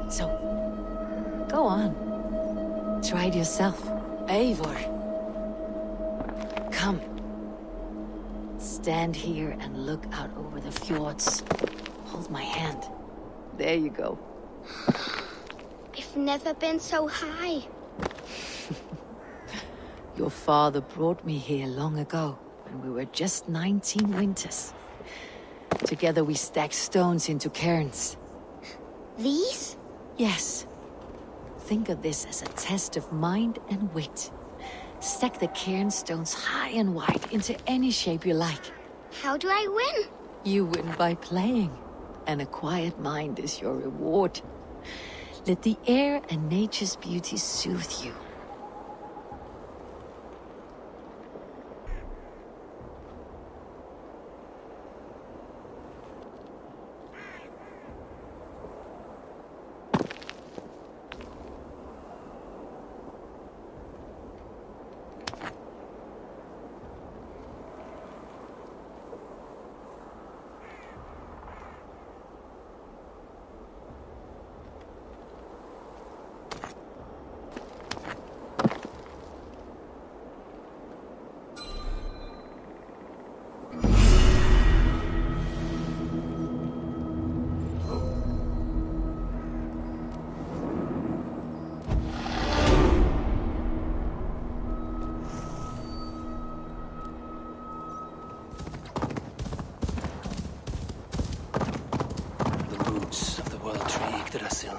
So, go on. Try it yourself. Eivor. Come. Stand here and look out over the fjords. Hold my hand. There you go. I've never been so high. Your father brought me here long ago, when we were just 19 winters. Together we stacked stones into cairns. These? Yes. Think of this as a test of mind and wit. Stack the cairn stones high and wide into any shape you like. How do I win? You win by playing, and a quiet mind is your reward. Let the air and nature's beauty soothe you.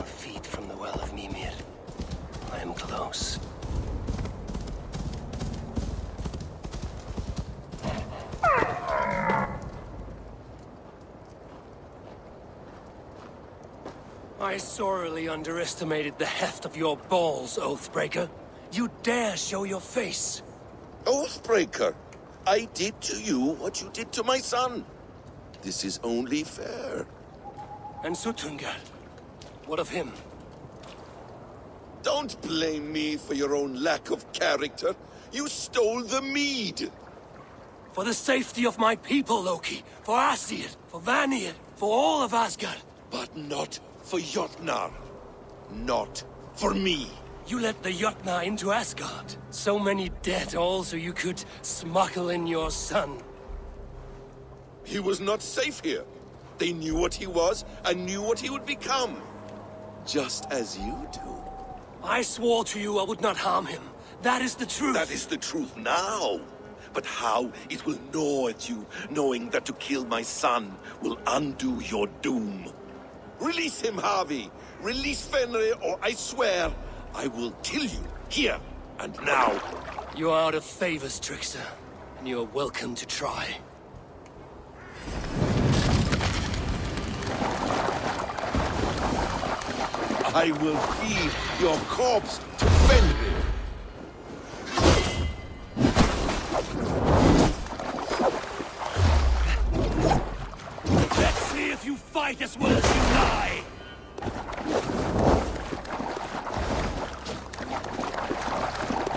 Feet from the well of Mimir. I am close. I sorely underestimated the heft of your balls, Oathbreaker. You dare show your face. Oathbreaker, I did to you what you did to my son. This is only fair. And Sutungar, what of him? Don't blame me for your own lack of character. You stole the mead. For the safety of my people, Loki. For Aesir, for Vanir, for all of Asgard. But not for Jotnar. Not for me. You let the Jotnar into Asgard. So many dead, all so you could smuggle in your son. He was not safe here. They knew what he was and knew what he would become. Just as you do. I swore to you I would not harm him. That is the truth. That is the truth now. But how it will gnaw at you, knowing that to kill my son will undo your doom. Release him, Harvey. Release Fenrir, or I swear, I will kill you, here and now. You are out of favors, trickster. And you are welcome to try. I will feed your corpse to Fenrir. Let's see if you fight as well as you lie!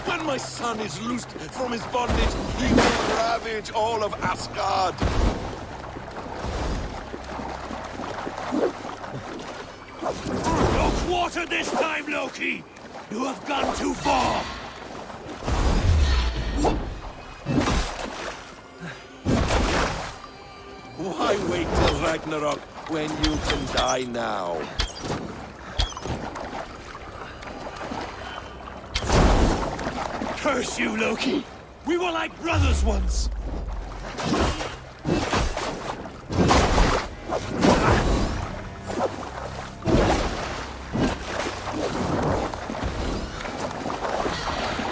When my son is loosed from his bondage, he will ravage all of Asgard. No quarter this time, Loki! You have gone too far! Why wait till Ragnarok when you can die now? Curse you, Loki! We were like brothers once!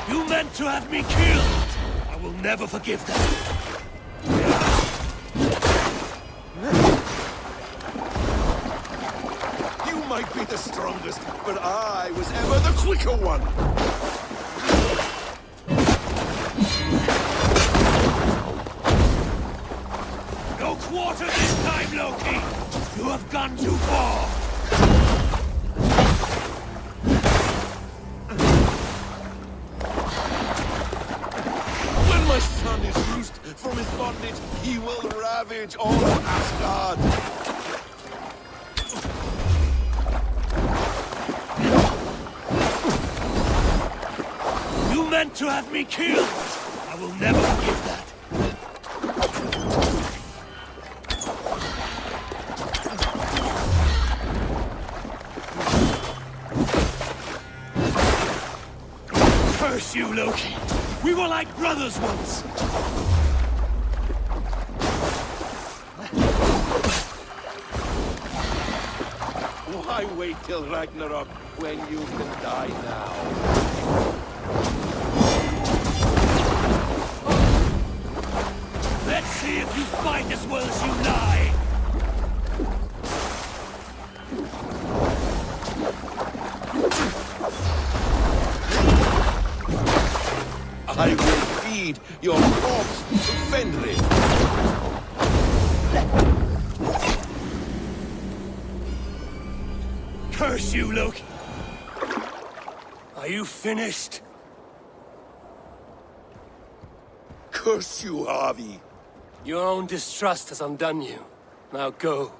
You meant to have me killed! I will never forgive that! You might be the strongest, but I was ever the quicker one! No quarter this time, Loki! You have gone too far! When my son is loosed from his bondage, he will ravage all of Asgard! meant to have me killed! I will never forgive that. Curse you, Loki! We were like brothers once! Why wait till Ragnarok when you can die now? Let's see if you fight as well as you lie! I will feed your corpse to Fenrir. Curse you, Loki! Are you finished? Curse you, Harvey. Your own distrust has undone you. Now go,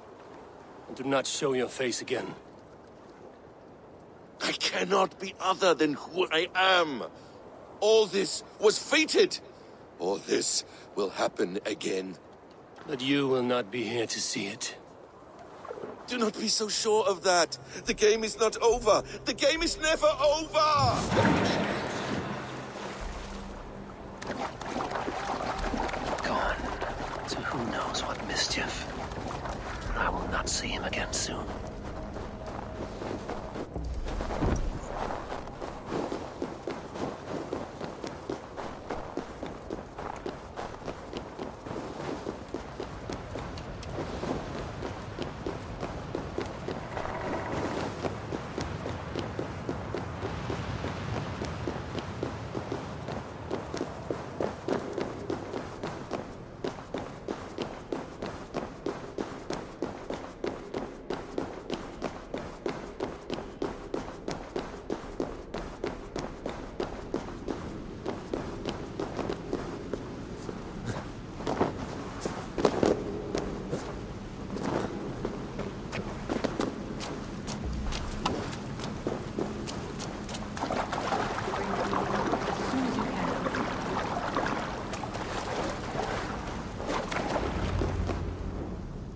and do not show your face again. I cannot be other than who I am. All this was fated. All this will happen again. But you will not be here to see it. Do not be so sure of that. The game is not over. The game is never over! Gone to who knows what mischief. I will not see him again soon.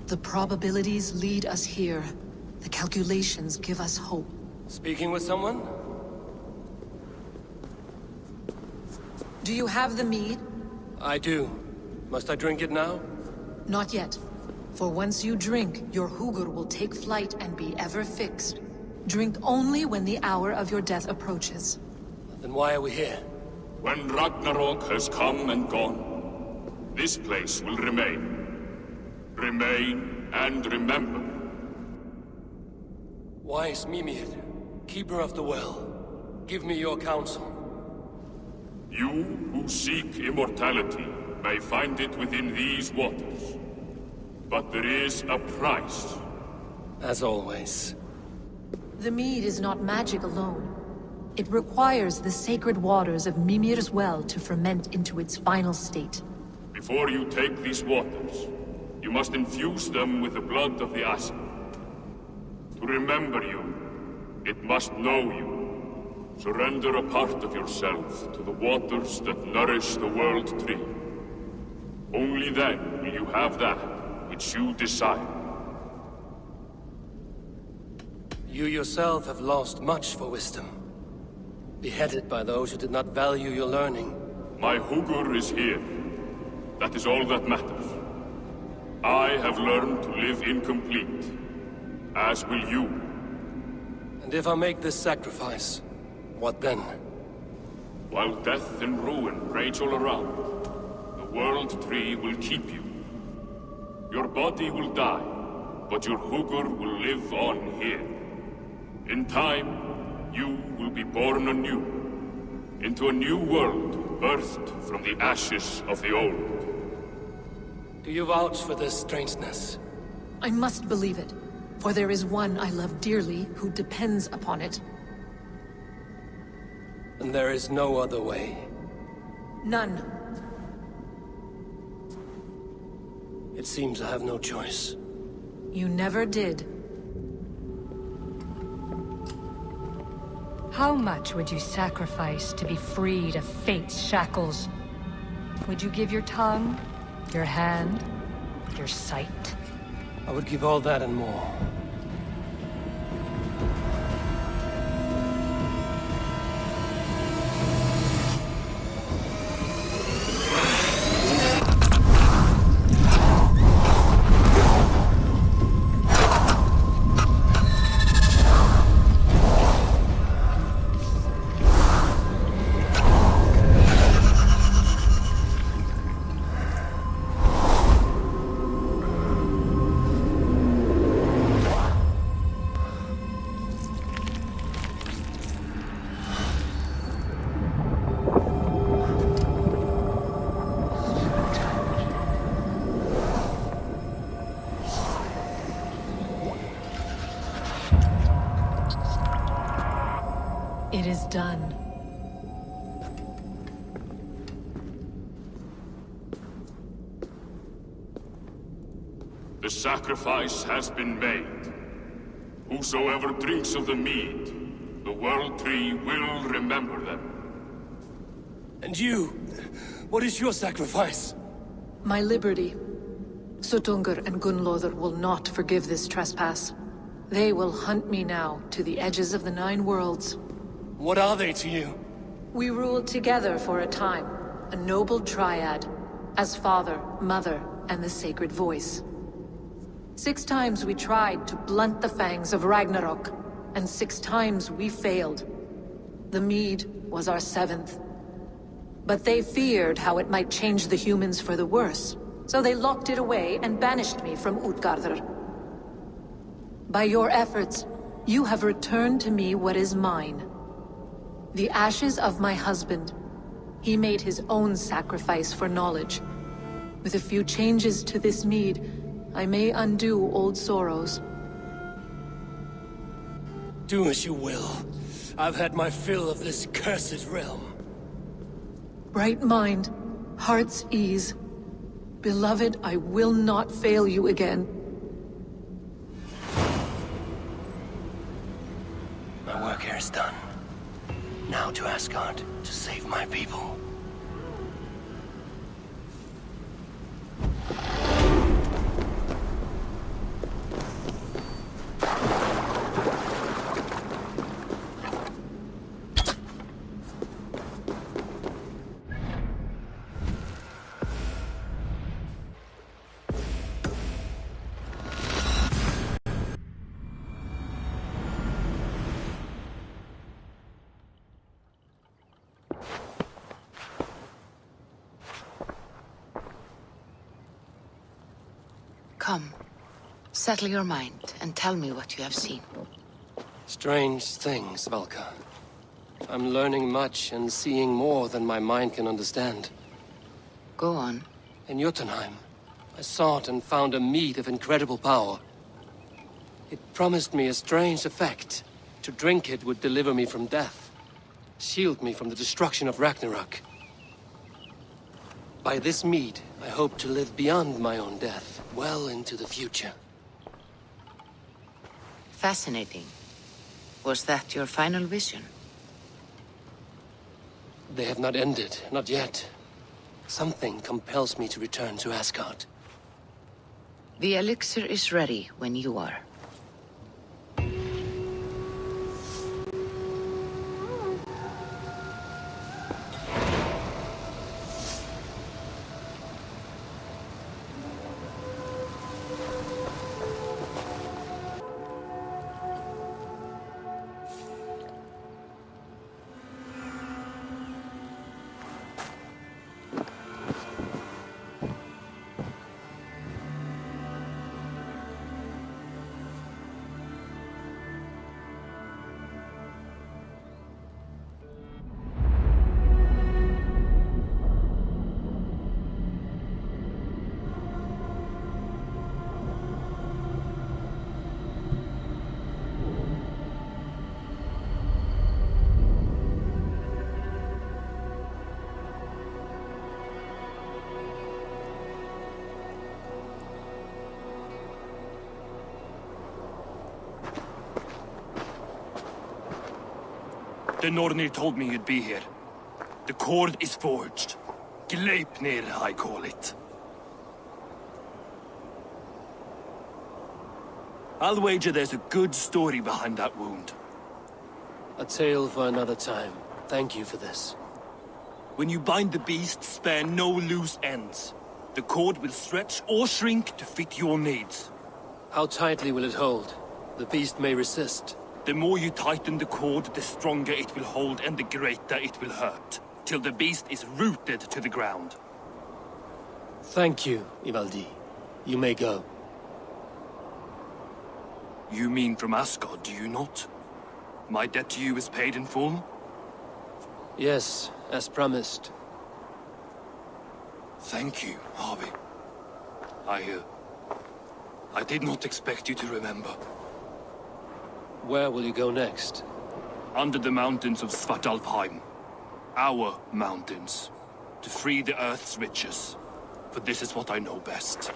The probabilities lead us here. The calculations give us hope. Speaking with someone? Do you have the mead? I do. Must I drink it now? Not yet. For once you drink, your Hugur will take flight and be ever fixed. Drink only when the hour of your death approaches. Then why are we here? When Ragnarok has come and gone, this place will remain. Remain and remember. Wise Mimir, keeper of the well, give me your counsel. You who seek immortality may find it within these waters. But there is a price. As always. The mead is not magic alone. It requires the sacred waters of Mimir's well to ferment into its final state. Before you take these waters, you must infuse them with the blood of the Asa. To remember you, it must know you. Surrender a part of yourself to the waters that nourish the World Tree. Only then will you have that which you desire. You yourself have lost much for wisdom. Beheaded by those who did not value your learning. My Hugur is here. That is all that matters. I have learned to live incomplete, as will you. And if I make this sacrifice, what then? While death and ruin rage all around, the World Tree will keep you. Your body will die, but your Hugur will live on here. In time, you will be born anew, into a new world birthed from the ashes of the old. Do you vouch for this strangeness? I must believe it, for there is one I love dearly who depends upon it. And there is no other way. None. It seems I have no choice. You never did. How much would you sacrifice to be freed of fate's shackles? Would you give your tongue, your hand, your sight? I would give all that and more. It is done. The sacrifice has been made. Whosoever drinks of the mead, the World Tree will remember them. And you? What is your sacrifice? My liberty. Suttungr and Gunlothar will not forgive this trespass. They will hunt me now to the edges of the Nine Worlds. What are they to you? We ruled together for a time, a noble triad, as father, mother, and the sacred voice. 6 times we tried to blunt the fangs of Ragnarok, and 6 times we failed. The mead was our 7th. But they feared how it might change the humans for the worse, so they locked it away and banished me from Utgardr. By your efforts, you have returned to me what is mine. The ashes of my husband. He made his own sacrifice for knowledge. With a few changes to this mead, I may undo old sorrows. Do as you will. I've had my fill of this cursed realm. Bright mind, heart's ease. Beloved, I will not fail you again. My work here is done. Now to Asgard, to save my people. Come, settle your mind and tell me what you have seen. Strange things, Valka. I'm learning much and seeing more than my mind can understand. Go on. In Jotunheim, I sought and found a mead of incredible power. It promised me a strange effect. To drink it would deliver me from death, shield me from the destruction of Ragnarok. By this mead, I hope to live beyond my own death, well into the future. Fascinating. Was that your final vision? They have not ended, not yet. Something compels me to return to Asgard. The elixir is ready when you are. The Nornir told me you'd be here. The cord is forged. Gleipnir, I call it. I'll wager there's a good story behind that wound. A tale for another time. Thank you for this. When you bind the beast, spare no loose ends. The cord will stretch or shrink to fit your needs. How tightly will it hold? The beast may resist. The more you tighten the cord, the stronger it will hold and the greater it will hurt. Till the beast is rooted to the ground. Thank you, Ivaldi. You may go. You mean from Asgard, do you not? My debt to you is paid in full? Yes, as promised. Thank you, Harvey. I did not expect you to remember. Where will you go next? Under the mountains of Svartalfheim. Our mountains. To free the Earth's riches. For this is what I know best.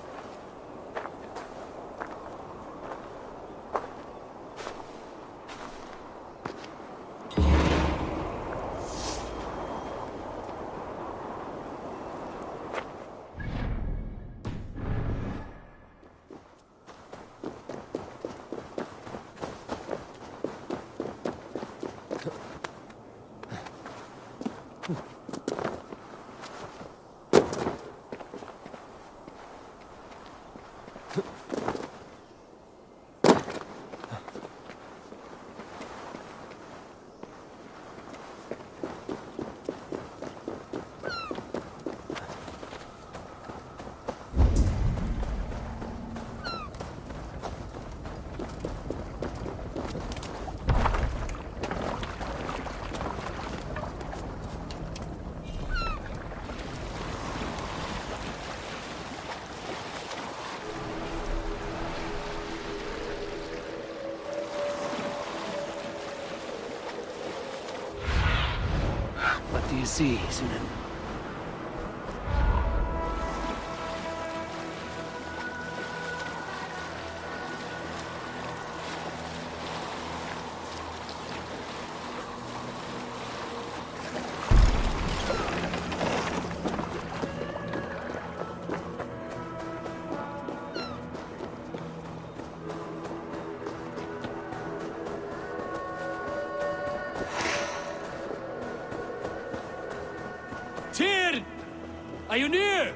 What do you see, Sunan? Tyr! Are you near?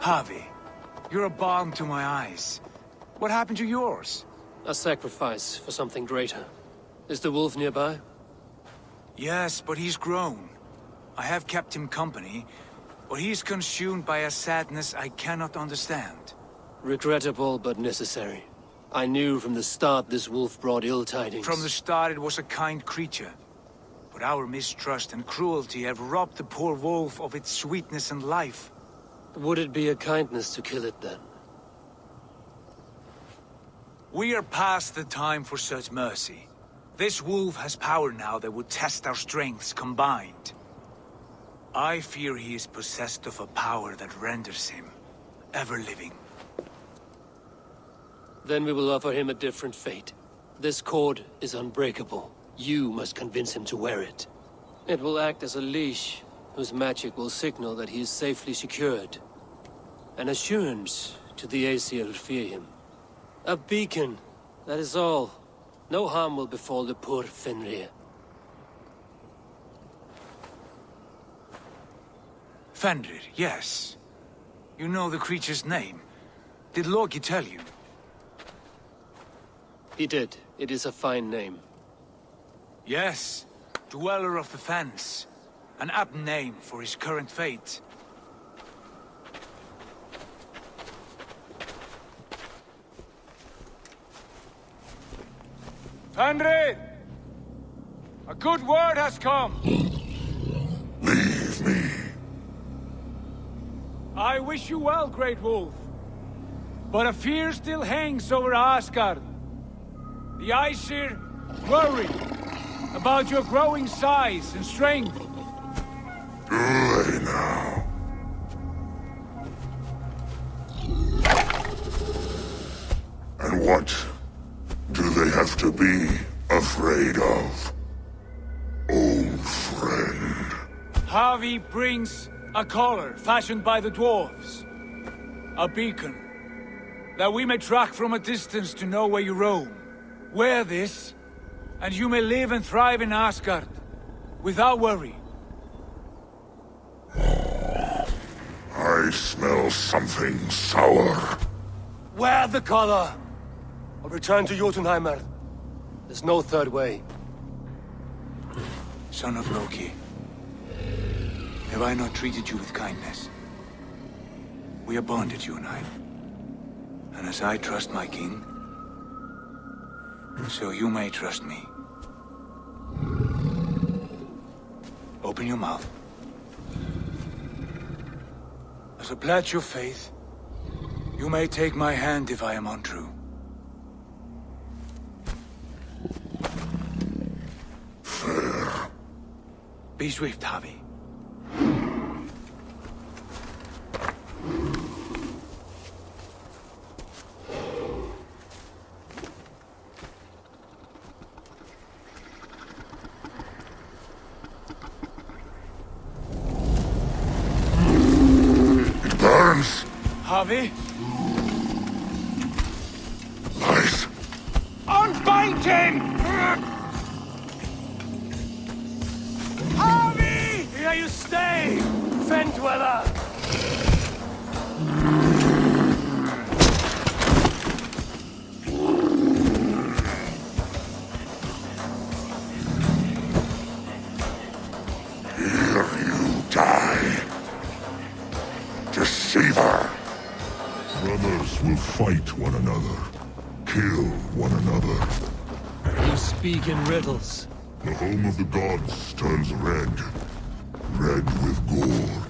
Harvey, you're a balm to my eyes. What happened to yours? A sacrifice for something greater. Is the wolf nearby? Yes, but he's grown. I have kept him company, but he's consumed by a sadness I cannot understand. Regrettable, but necessary. I knew from the start this wolf brought ill tidings. From the start it was a kind creature. But our mistrust and cruelty have robbed the poor wolf of its sweetness and life. Would it be a kindness to kill it, then? We are past the time for such mercy. This wolf has power now that would test our strengths combined. I fear he is possessed of a power that renders him ever-living. Then we will offer him a different fate. This cord is unbreakable. You must convince him to wear it. It will act as a leash, whose magic will signal that he is safely secured. An assurance to the Aesir who fear him. A beacon, that is all. No harm will befall the poor Fenrir. Fenrir, yes. You know the creature's name. Did Loki tell you? He did. It is a fine name. Yes. Dweller of the Fens. An apt name for his current fate. Henry! A good word has come. Leave me. I wish you well, Great Wolf. But a fear still hangs over Asgard. The Aesir worry about your growing size and strength. Do they now? And what do they have to be afraid of? Old friend. Harvey brings a collar fashioned by the dwarves. A beacon that we may track from a distance to know where you roam. Wear this, and you may live and thrive in Asgard without worry. I smell something sour. Wear the collar! Or return to Jotunheimer. There's no third way. Son of Loki, have I not treated you with kindness? We are bonded, you and I. And as I trust my king, so you may trust me. Open your mouth. As a pledge of faith, you may take my hand if I am untrue. Fair. Be swift, Harvey. It burns. Harvey, Lies. unbind him! Harvey! Here you stay, Fen Dweller! Here you die. Deceiver. Brothers will fight one another. Kill one another. You speak in riddles. The home of the gods turns red. Red with gore.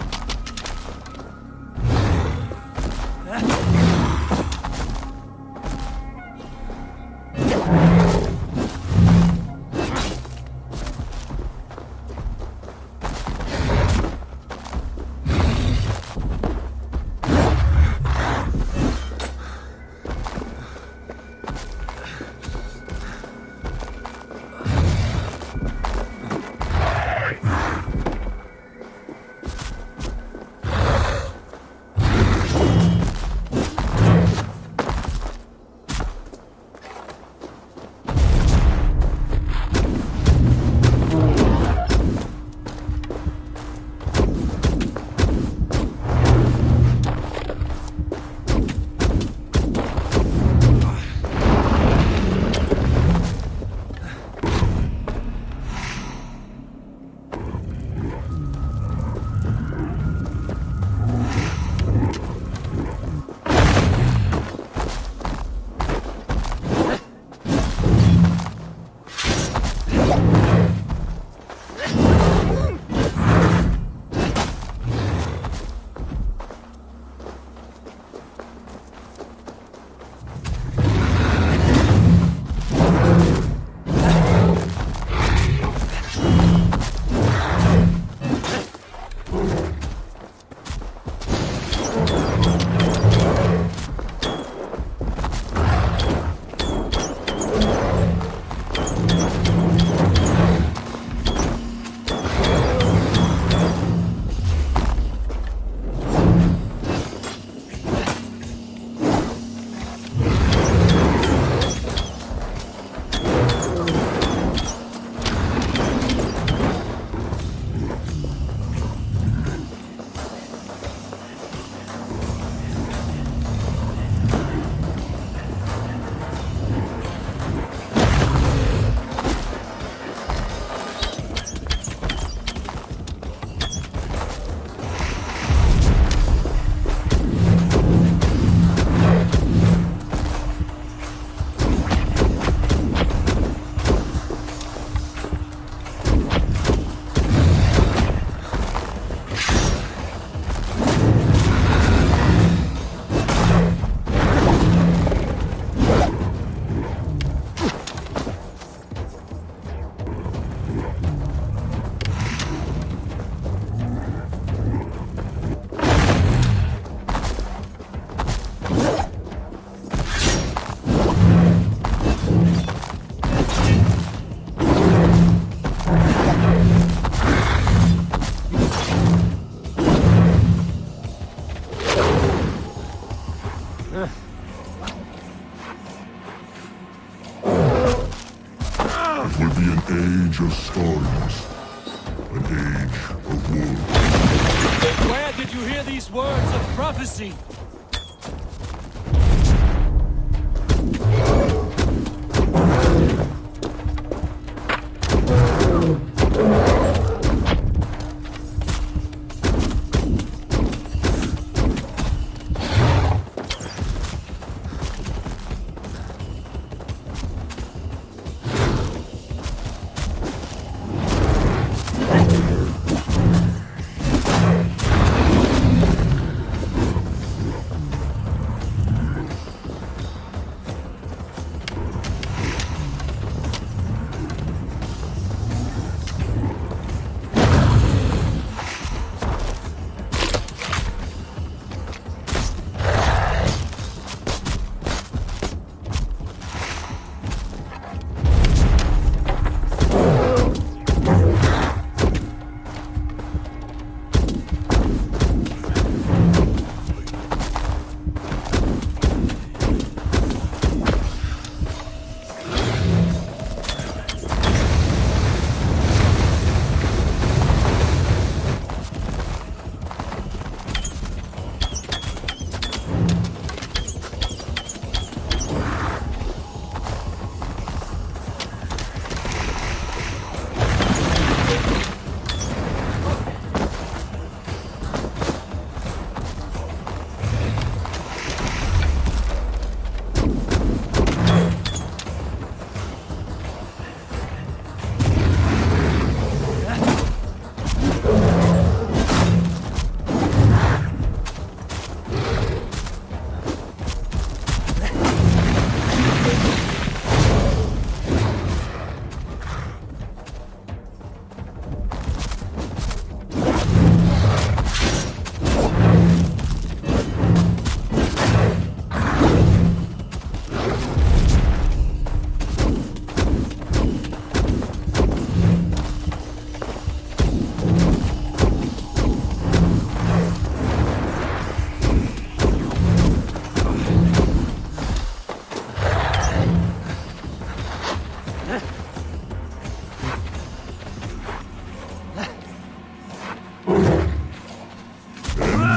hear these words of prophecy.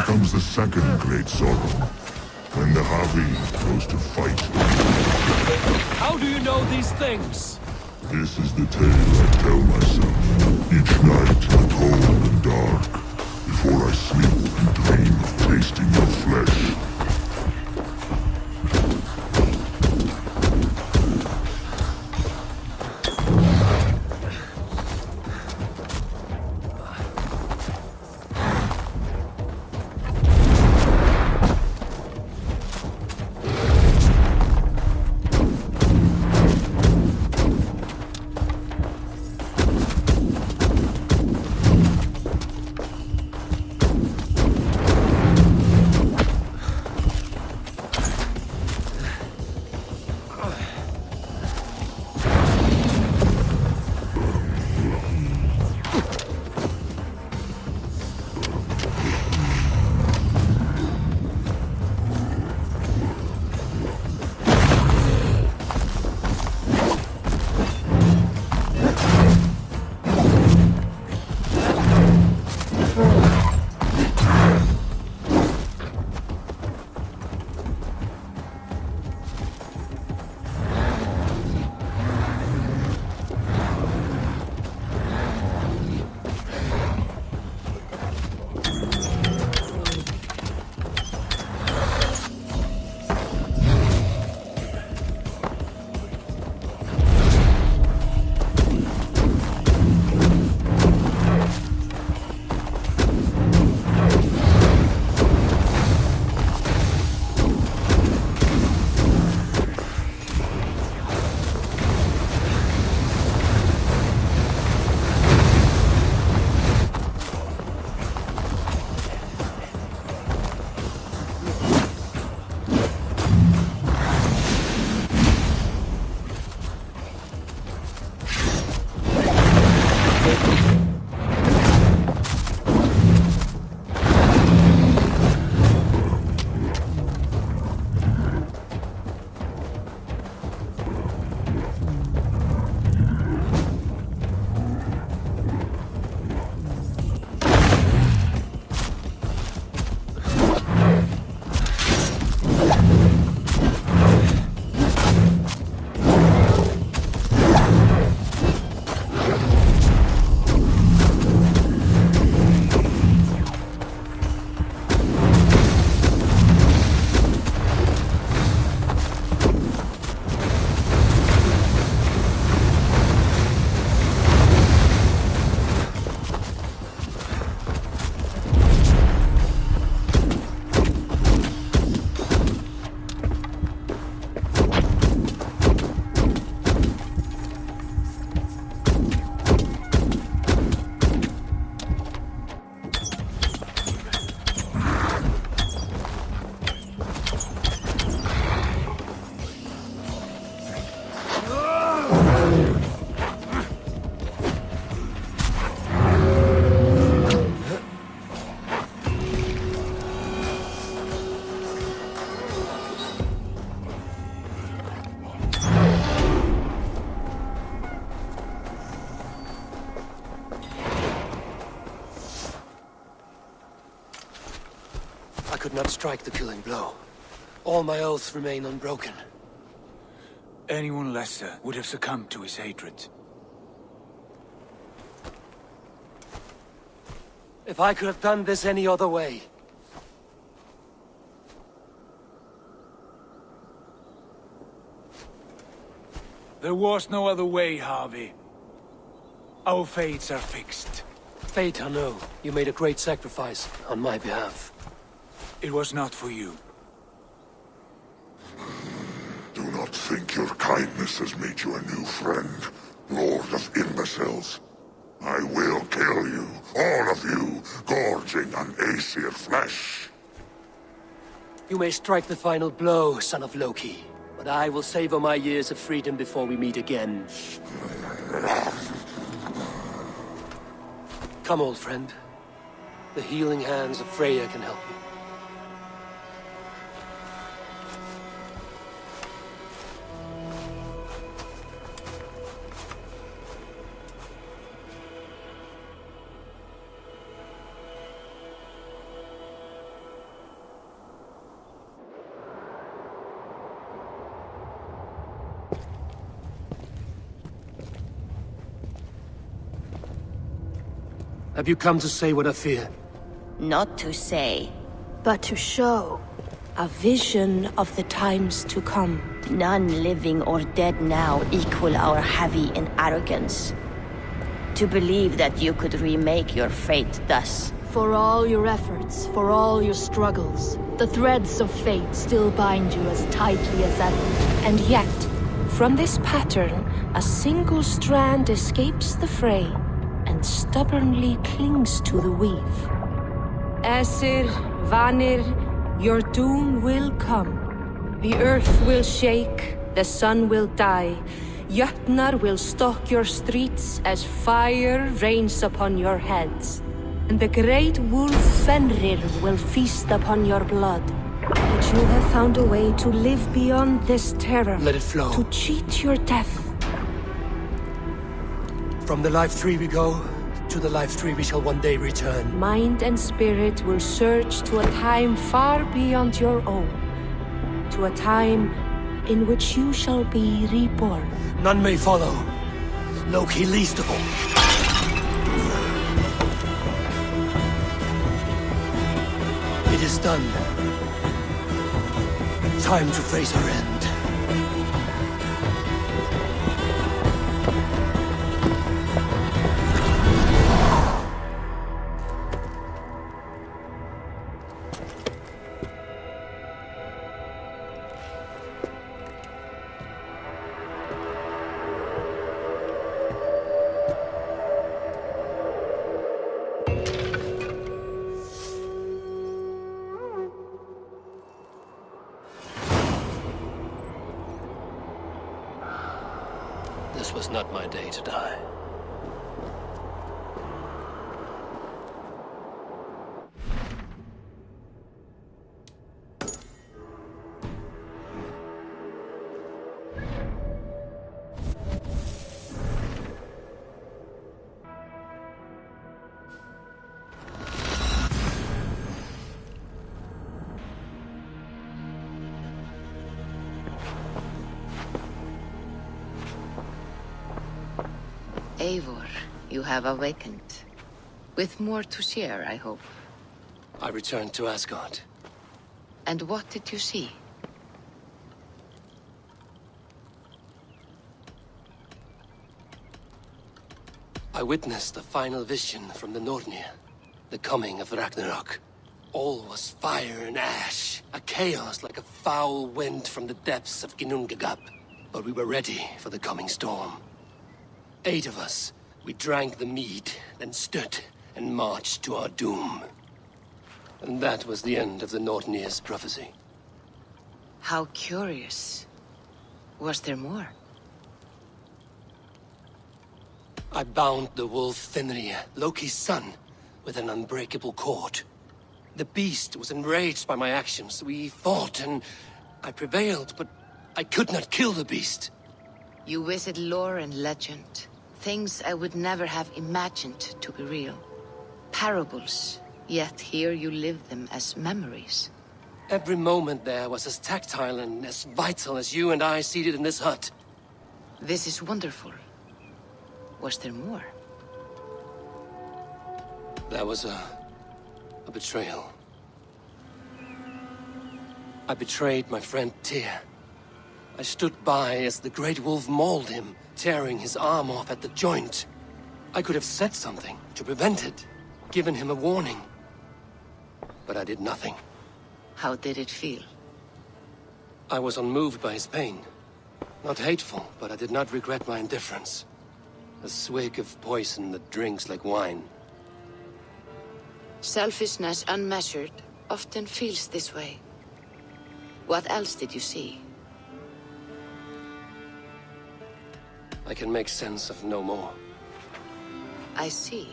Comes the second great sorrow, when the Havi goes to fight. How do you know these things? This is the tale I tell myself, each night in the cold and dark, before I sleep and dream of tasting your flesh. could not strike the killing blow. All my oaths remain unbroken. Anyone lesser would have succumbed to his hatred. If I could have done this any other way... There was no other way, Harvey. Our fates are fixed. Fate, I know. You made a great sacrifice on my behalf. It was not for you. Do not think your kindness has made you a new friend, Lord of Imbeciles. I will kill you, all of you, gorging on Aesir flesh. You may strike the final blow, son of Loki, but I will savor my years of freedom before we meet again. Come, old friend. The healing hands of Freya can help you. Have you come to say what I fear? Not to say, but to show. A vision of the times to come. None living or dead now equal our heavy in arrogance. To believe that you could remake your fate thus. For all your efforts, for all your struggles, the threads of fate still bind you as tightly as ever. And yet, from this pattern, a single strand escapes the fray and stubbornly clings to the weave. Aesir, Vanir, your doom will come. The earth will shake, the sun will die. Jötnar will stalk your streets as fire rains upon your heads. And the great wolf Fenrir will feast upon your blood. But you have found a way to live beyond this terror. Let it flow. To cheat your death. From the life tree we go, to the life tree we shall one day return. Mind and spirit will surge to a time far beyond your own. To a time in which you shall be reborn. None may follow. Loki least of all. It is done. Time to face our end. This was not my day to die. Eivor, you have awakened. With more to share, I hope. I returned to Asgard. And what did you see? I witnessed the final vision from the Nornir. The coming of Ragnarok. All was fire and ash. A chaos like a foul wind from the depths of Ginnungagap. But we were ready for the coming storm. 8 of us, we drank the mead, then stood and marched to our doom. And that was the end of the Nornir's prophecy. How curious. Was there more? I bound the wolf Fenrir, Loki's son, with an unbreakable cord. The beast was enraged by my actions. We fought and I prevailed, but I could not kill the beast. You visit lore and legend. Things I would never have imagined to be real. Parables, Yet here you live them as memories. Every moment there was as tactile and as vital as you and I seated in this hut. This is wonderful. Was there more? There was a betrayal. I betrayed my friend Tyr. I stood by as the Great Wolf mauled him, tearing his arm off at the joint. I could have said something to prevent it, given him a warning. But I did nothing. How did it feel? I was unmoved by his pain. Not hateful, but I did not regret my indifference. A swig of poison that drinks like wine. Selfishness unmeasured often feels this way. What else did you see? I can make sense of no more. I see.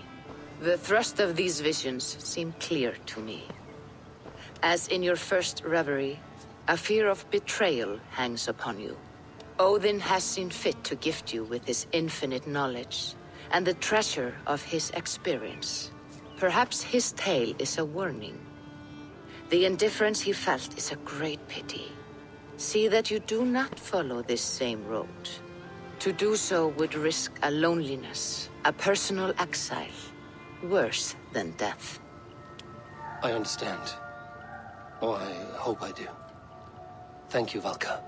The thrust of these visions seem clear to me. As in your first reverie, a fear of betrayal hangs upon you. Odin has seen fit to gift you with his infinite knowledge, and the treasure of his experience. Perhaps his tale is a warning. The indifference he felt is a great pity. See that you do not follow this same road. To do so would risk a loneliness, a personal exile, worse than death. I understand. Or I hope I do. Thank you, Valka.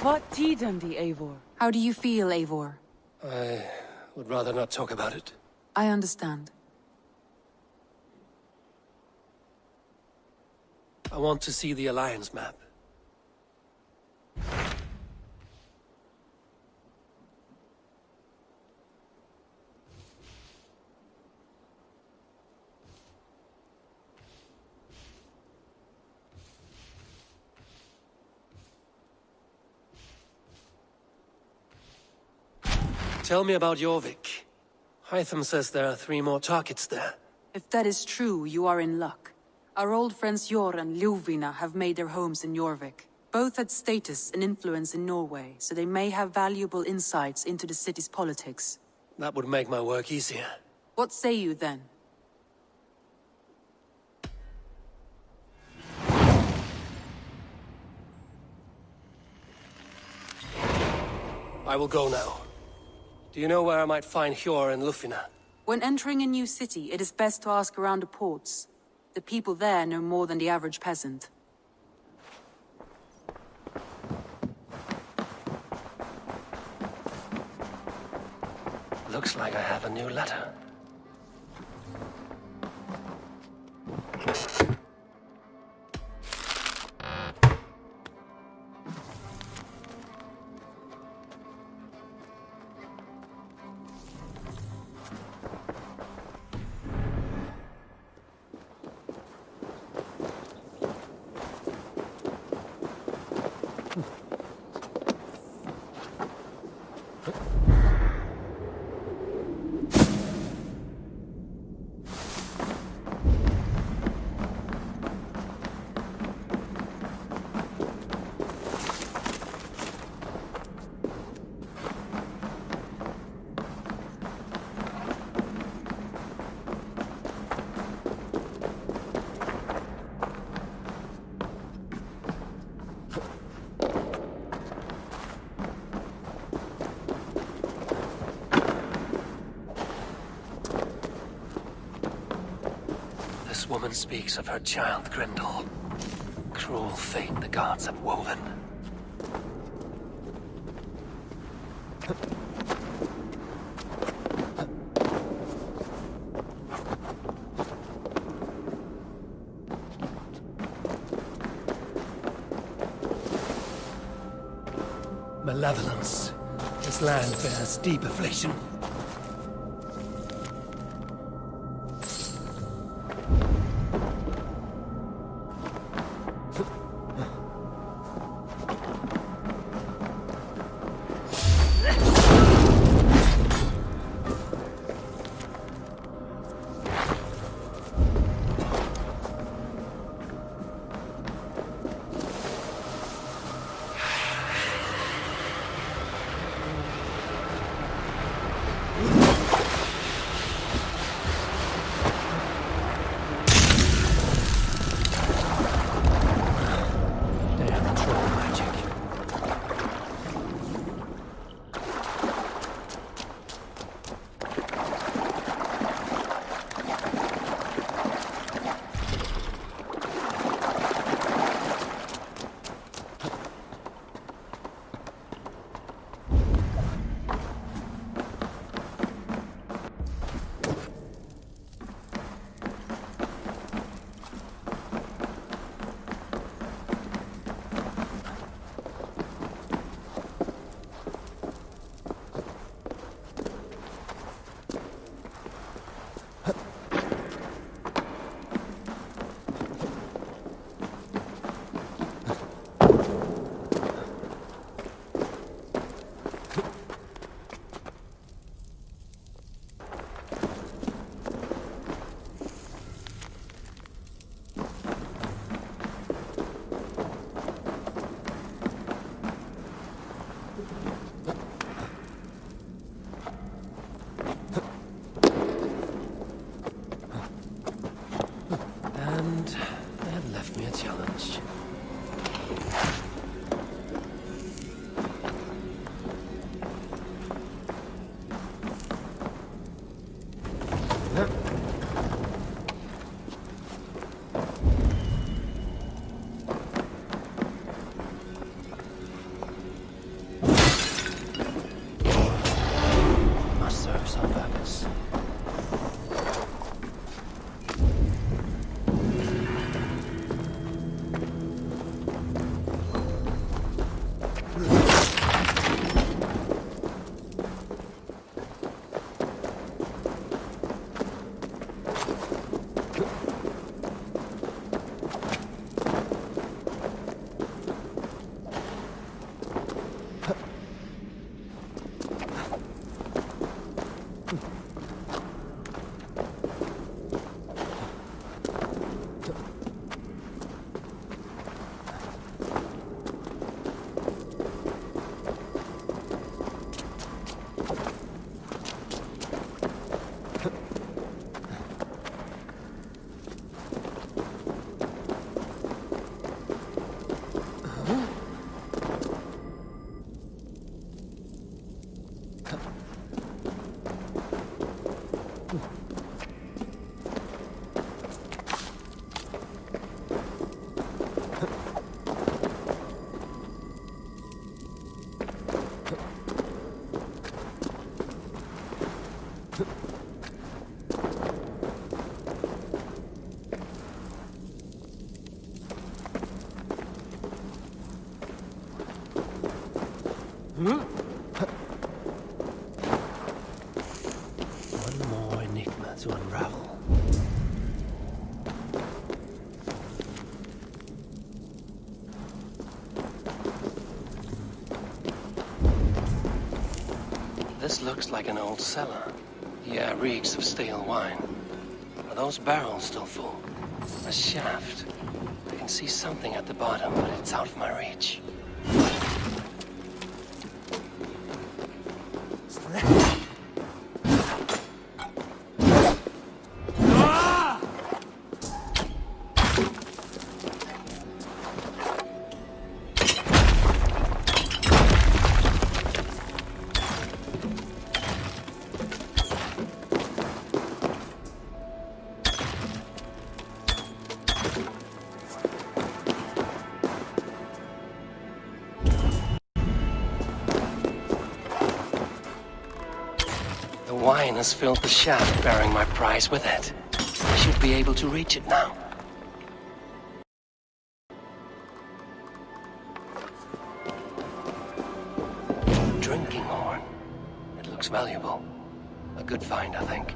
What did the Eivor? How do you feel, Eivor? I would rather not talk about it. I understand. I want to see the Alliance map. Tell me about Jorvik. Hytham says there are 3 more targets there. If that is true, you are in luck. Our old friends Jor and Ljuvina have made their homes in Jorvik. Both had status and influence in Norway, so they may have valuable insights into the city's politics. That would make my work easier. What say you then? I will go now. Do you know where I might find Hjor and Lufina? When entering a new city, it is best to ask around the ports. The people there know more than the average peasant. Looks like I have a new letter. This woman speaks of her child, Grendel. Cruel fate the gods have woven. Malevolence. This land bears deep affliction. One more enigma to unravel. This looks like an old cellar. Yeah, reeks of stale wine. Are those barrels still full? A shaft. I can see something at the bottom, but it's out of my reach. The wine has filled the shaft, bearing my prize with it. I should be able to reach it now. Drinking horn. It looks valuable. A good find, I think.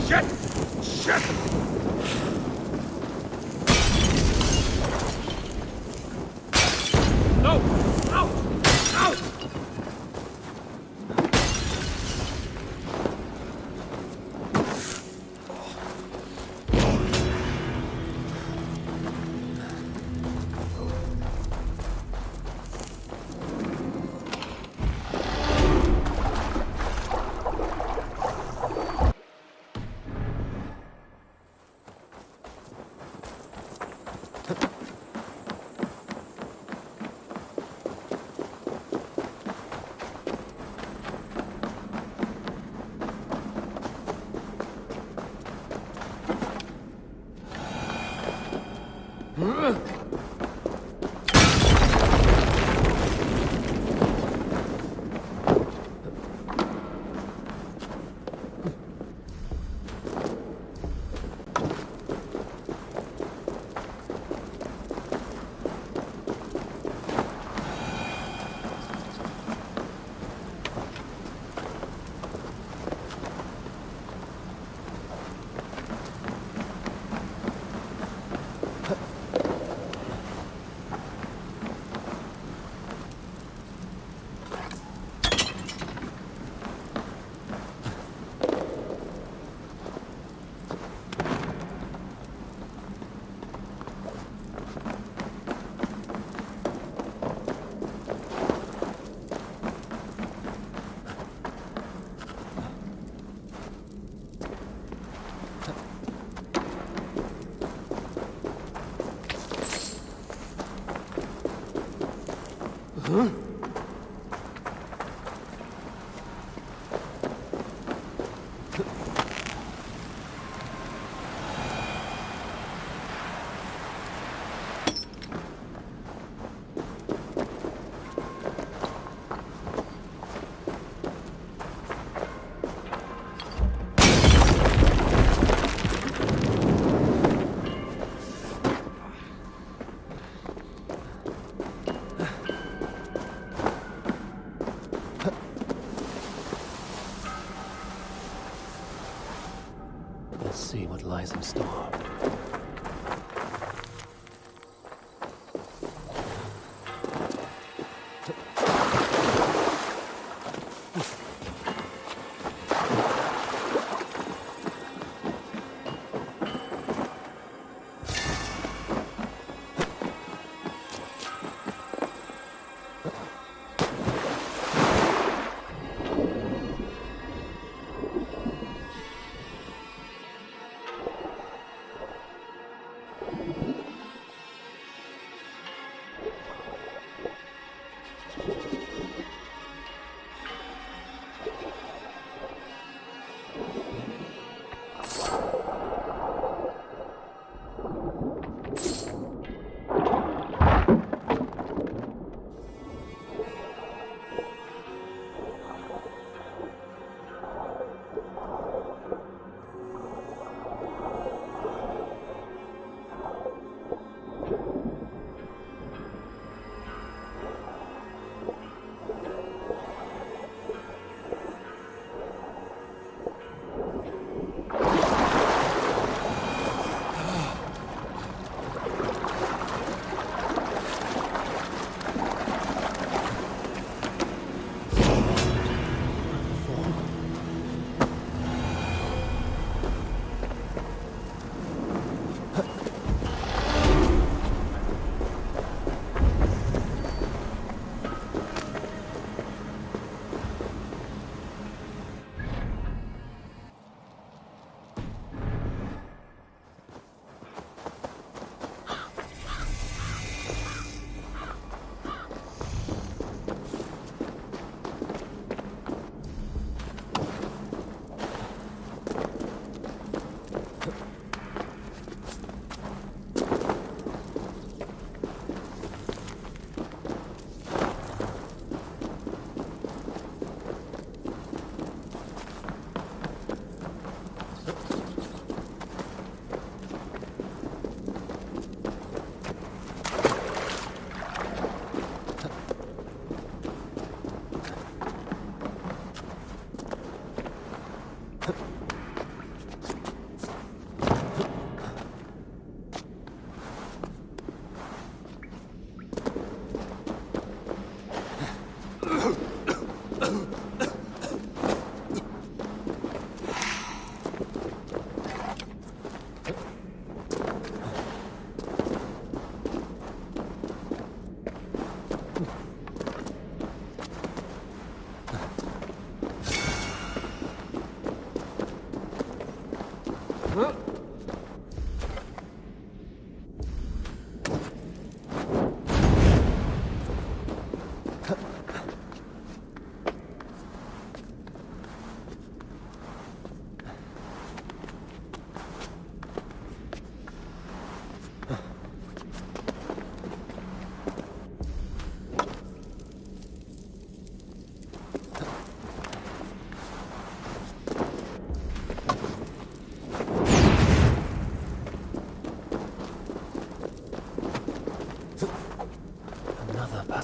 Shit! Shit! No! Out! Out! Huh? storm.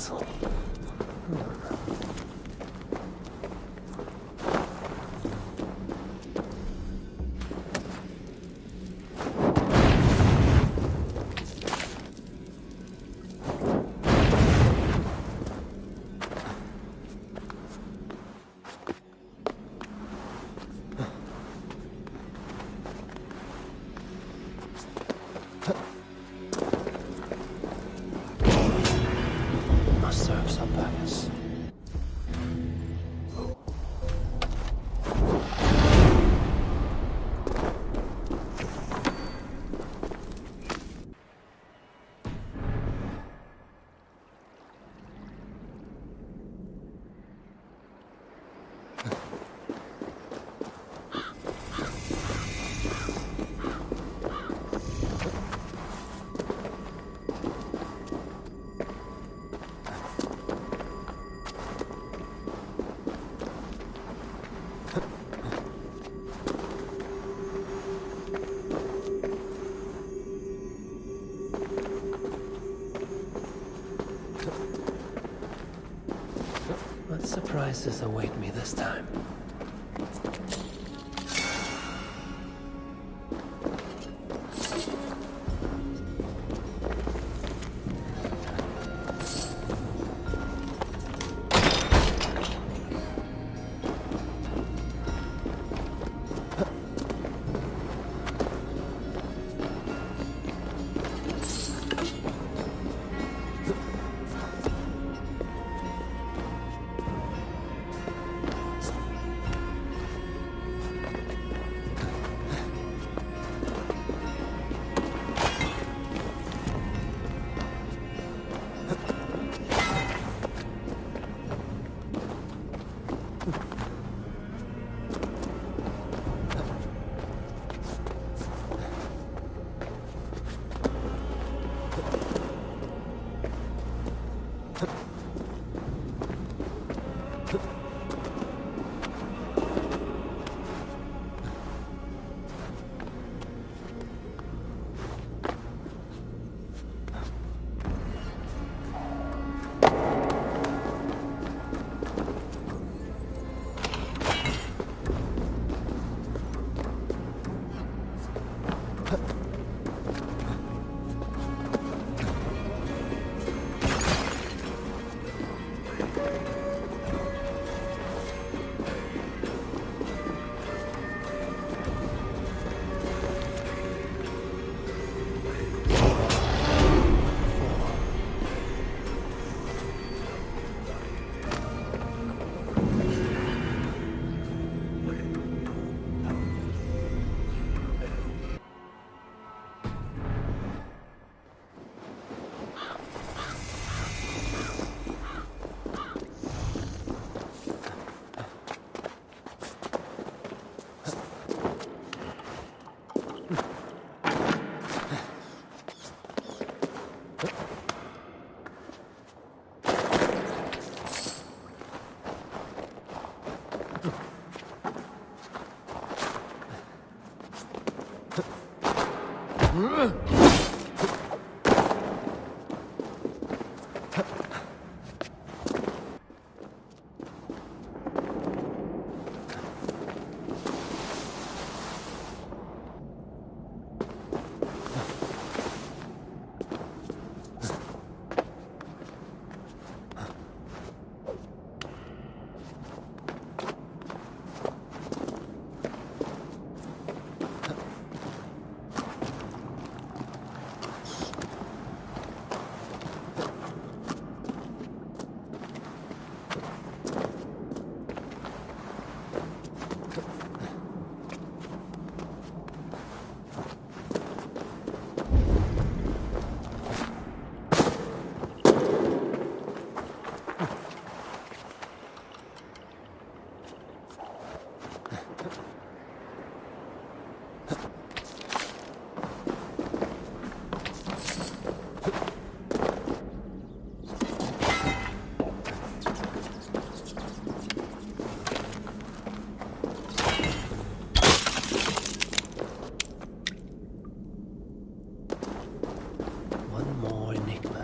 castle. What surprises await me this time?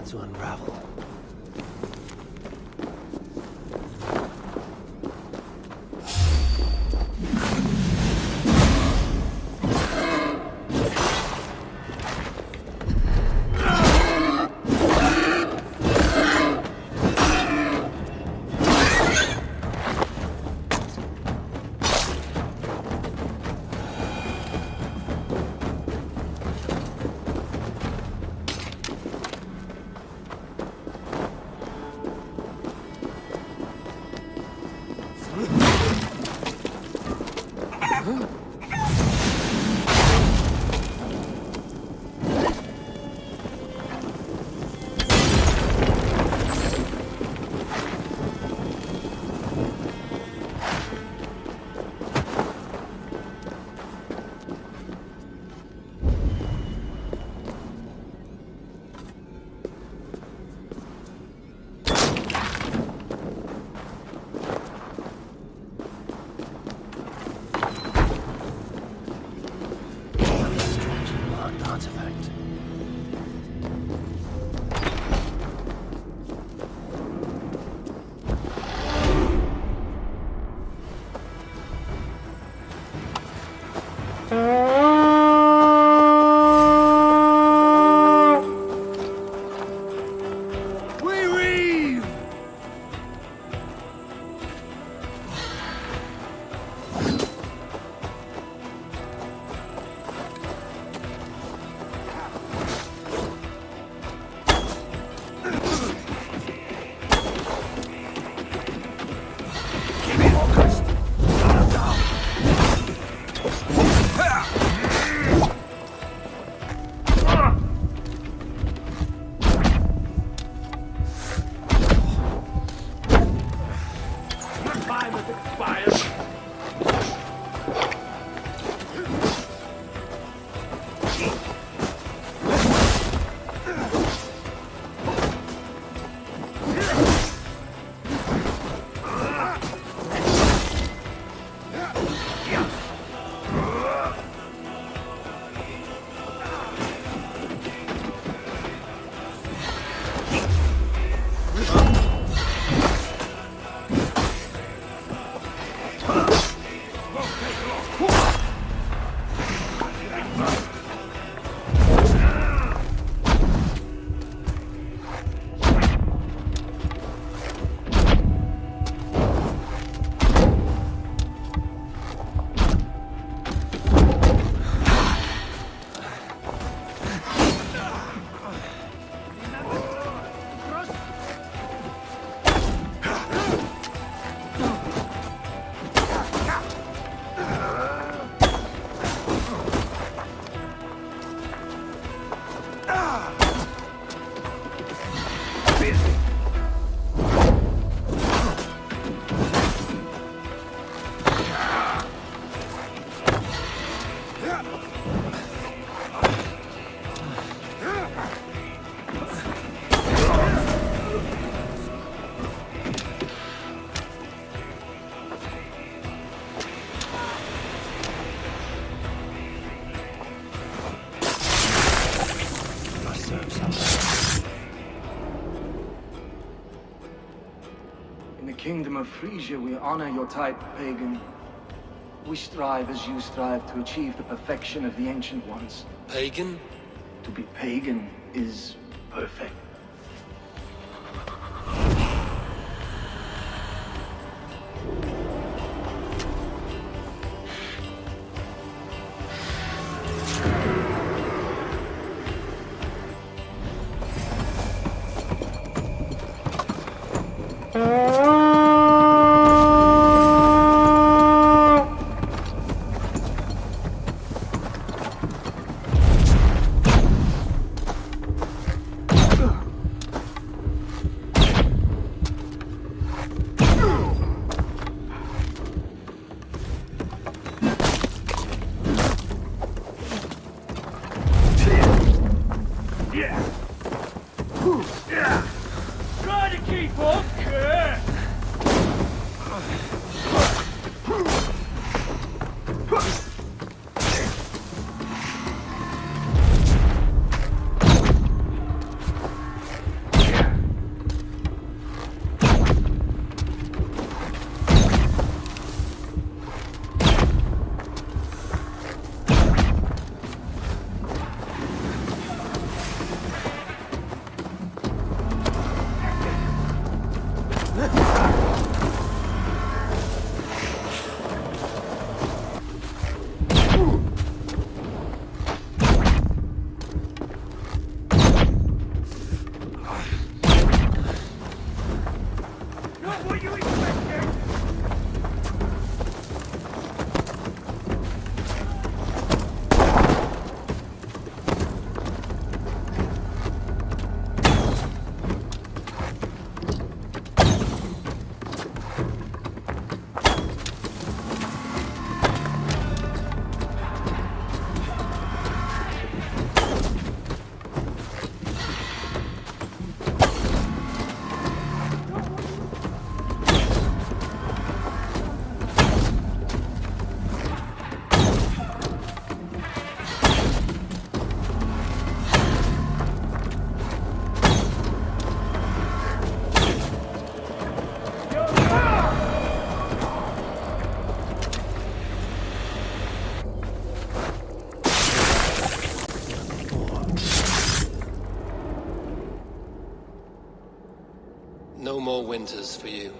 To unravel. kingdom of Frisia, we honor your type, pagan. We strive as you strive to achieve the perfection of the Ancient Ones. Pagan? To be pagan is perfect. Try to keep up, Kurt! No more winters for you.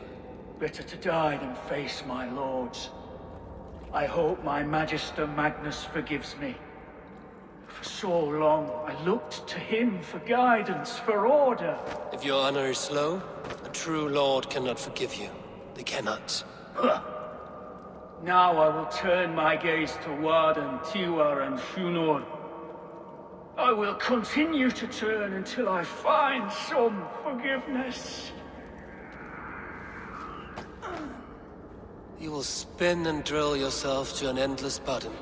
Better to die than face my lords. I hope my Magister Magnus forgives me. For so long, I looked to him for guidance, for order. If your honor is slow, a true lord cannot forgive you. They cannot. Now I will turn my gaze to Warden, Tiwar, and Shunor. I will continue to turn until I find some forgiveness. You will spin and drill yourself to an endless bottom.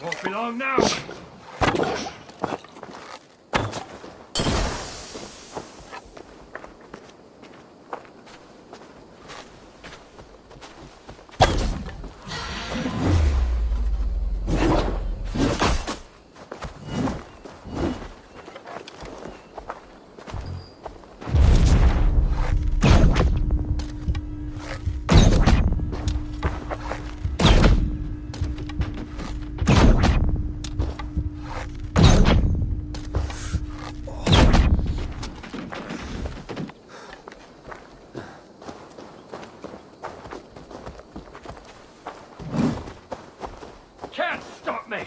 Won't be long now. Can't stop me!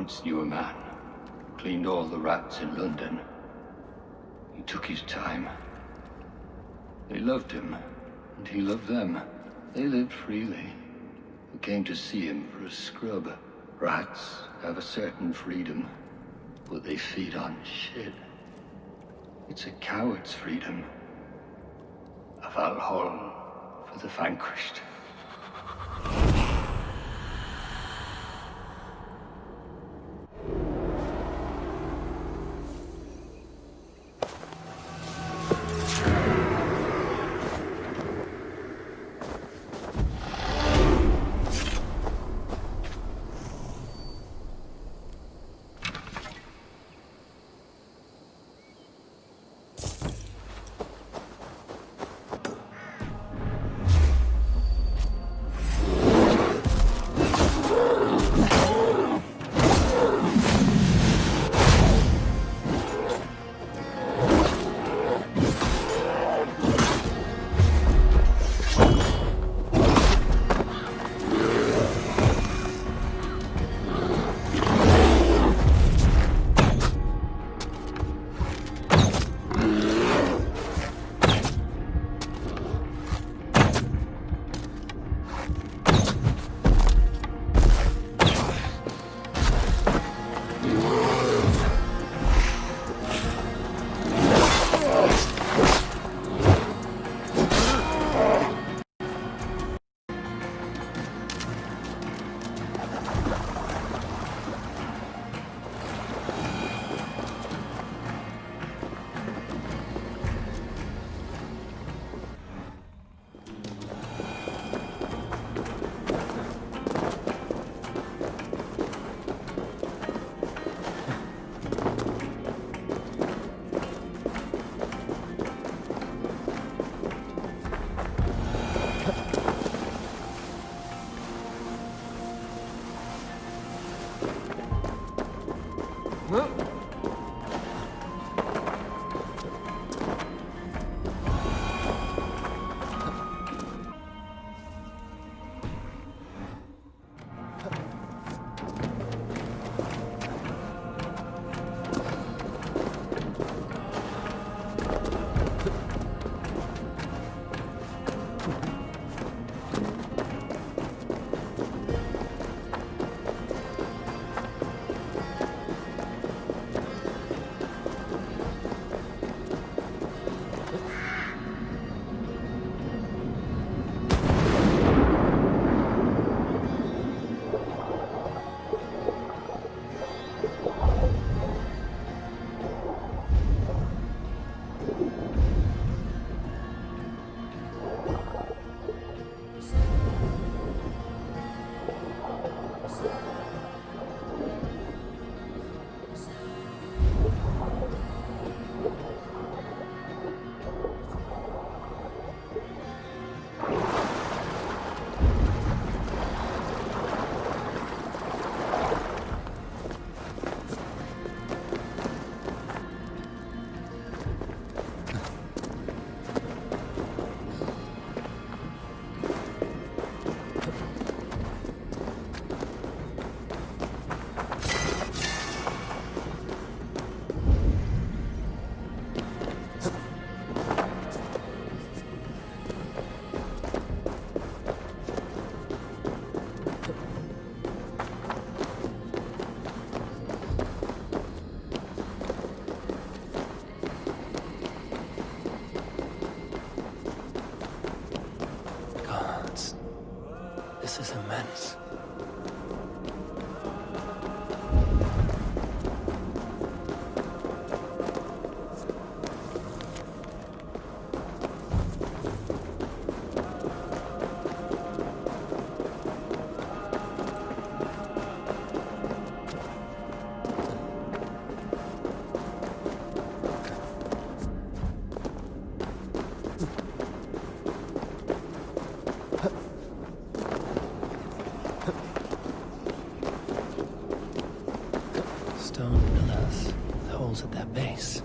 once knew a man. Cleaned all the rats in London. He took his time. They loved him, and he loved them. They lived freely. We came to see him for a scrub. Rats have a certain freedom, but they feed on shit. It's a coward's freedom. A Valhalla for the vanquished. This is immense. Stone pillars with holes at their base.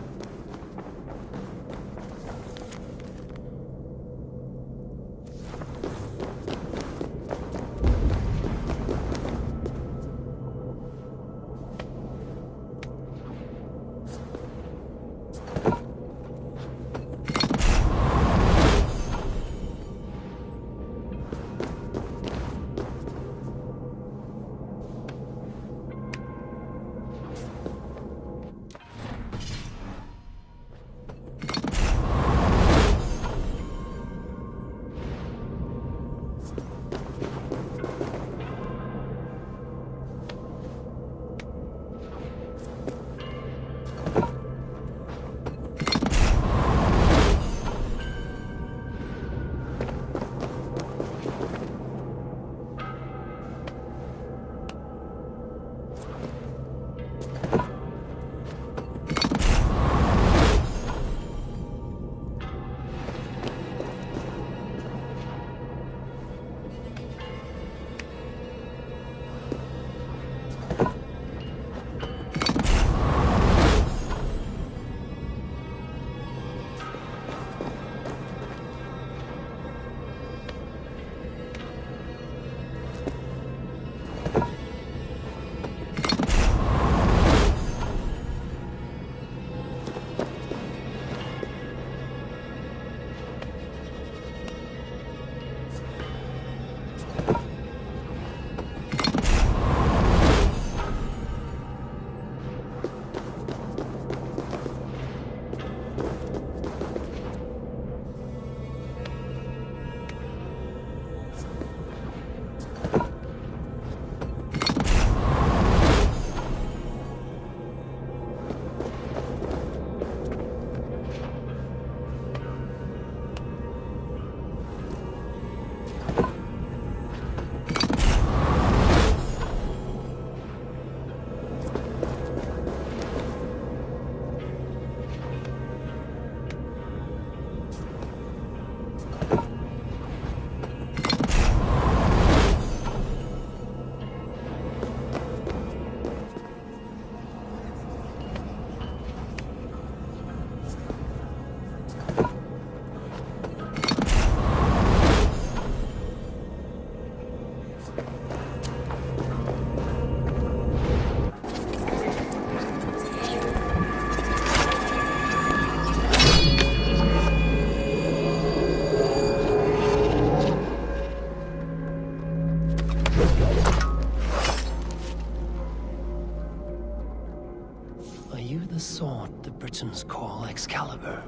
Britons call Excalibur.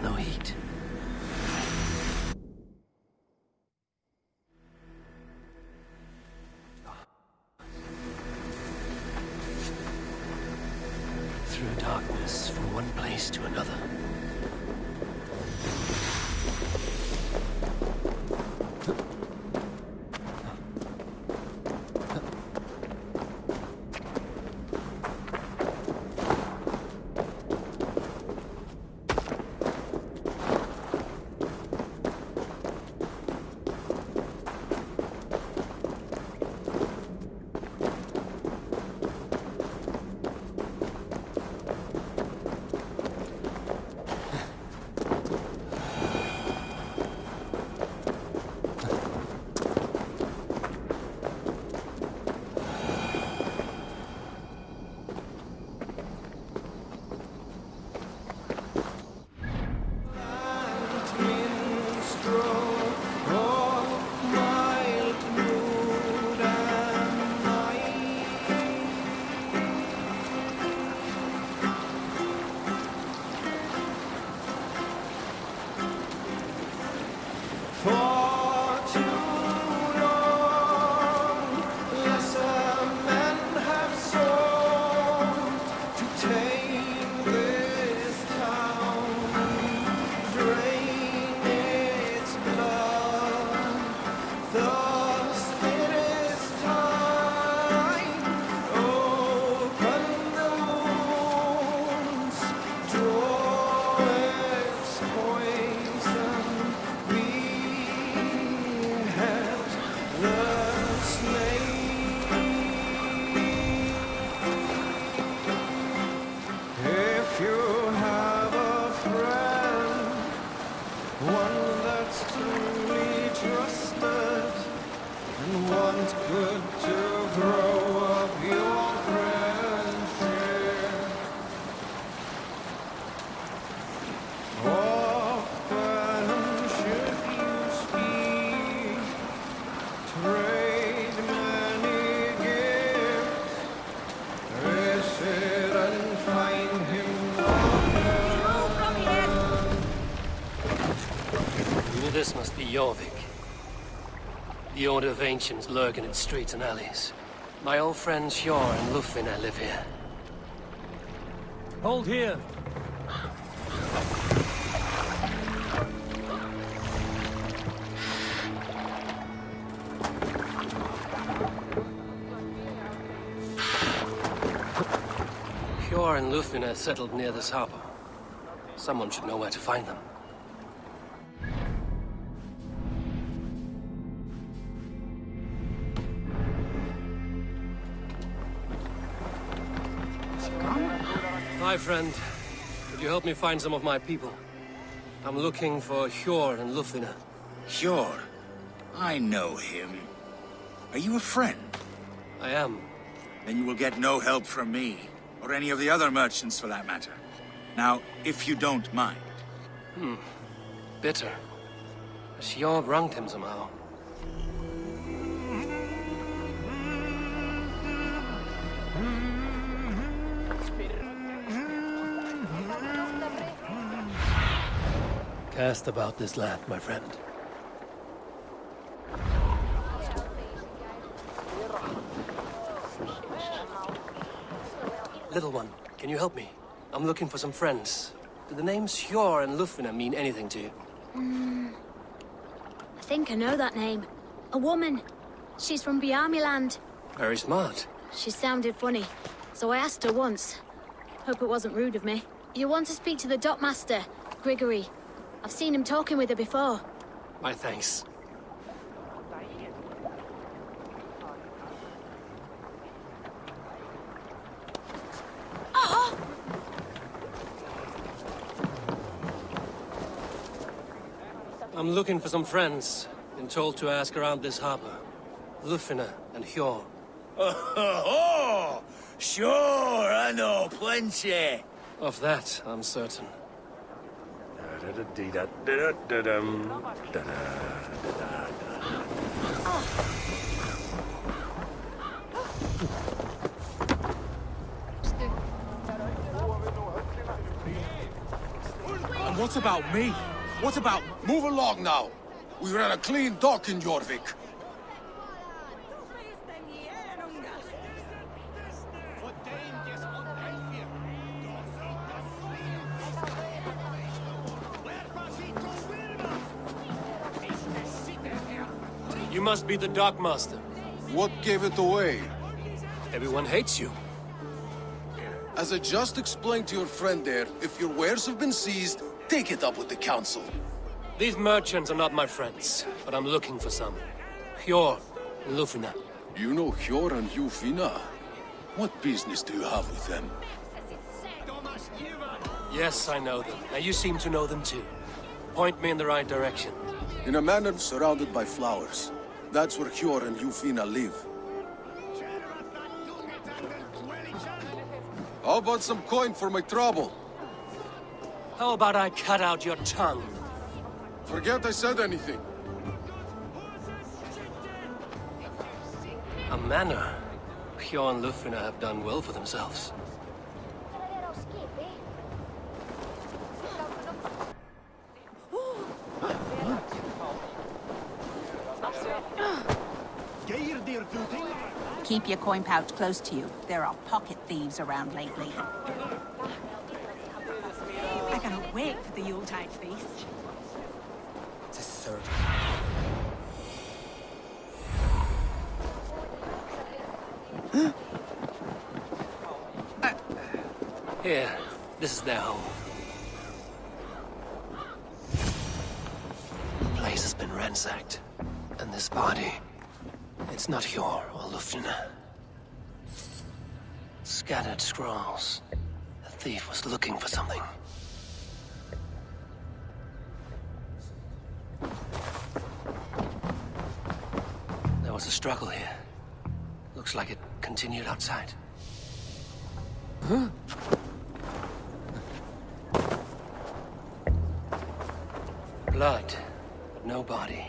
No heat. Through darkness from one place to another. This must be Jorvik. The Order of Ancients lurk in its streets and alleys. My old friends Hjor and Lufvina live here. Hold here! Hjor and Lufvina settled near this harbor. Someone should know where to find them. Hi, friend. Could you help me find some of my people? I'm looking for Hjor and Lufvina. Hjor? I know him. Are you a friend? I am. Then you will get no help from me, or any of the other merchants for that matter. Now, if you don't mind. Bitter. Has Hjor wronged him somehow? Cast about this land, my friend. Little one, can you help me? I'm looking for some friends. Do the names Hjor and Lufvina mean anything to you? I think I know that name. A woman. She's from Bjarmiland. Very smart. She sounded funny, so I asked her once. Hope it wasn't rude of me. You want to speak to the dockmaster, Grigory. I've seen him talking with her before. My thanks. I'm looking for some friends. Been told to ask around this harbor. Lufvina and Hjor. Oh, sure, I know plenty. Of that, I'm certain. And what about me? What about... Move along now. We ran a clean dock in Jorvik. You must be the dockmaster. What gave it away? Everyone hates you. As I just explained to your friend there, if your wares have been seized, take it up with the council. These merchants are not my friends, but I'm looking for some. Hjor and Lufvina. You know Hjor and Lufvina? What business do you have with them? Yes, I know them. Now you seem to know them too. Point me in the right direction. In a manor surrounded by flowers. That's where Hjor and Lufvina live. How about some coin for my trouble? How about I cut out your tongue? Forget I said anything. A manor. Hjor and Lufvina have done well for themselves. Keep your coin pouch close to you. There are pocket thieves around lately. I cannot wait for the Yuletide feast. It's a third. Here, this is their home. The place has been ransacked. And this body, it's not Hjor or Lufvina. Scattered scrolls. The thief was looking for something. There was a struggle here. Looks like it continued outside. Huh? Blood, but no body.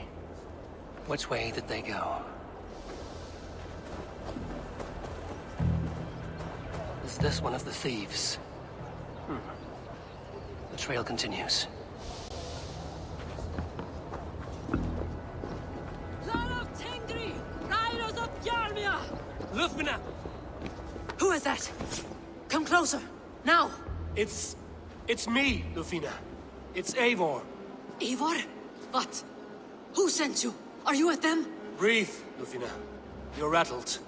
Which way did they go? Is this one of the thieves? The trail continues. Lufvina! Who is that? Come closer, now! It's me, Lufvina. It's Eivor. Eivor? What? Who sent you? Are you with them? Breathe, Lufvina. You're rattled.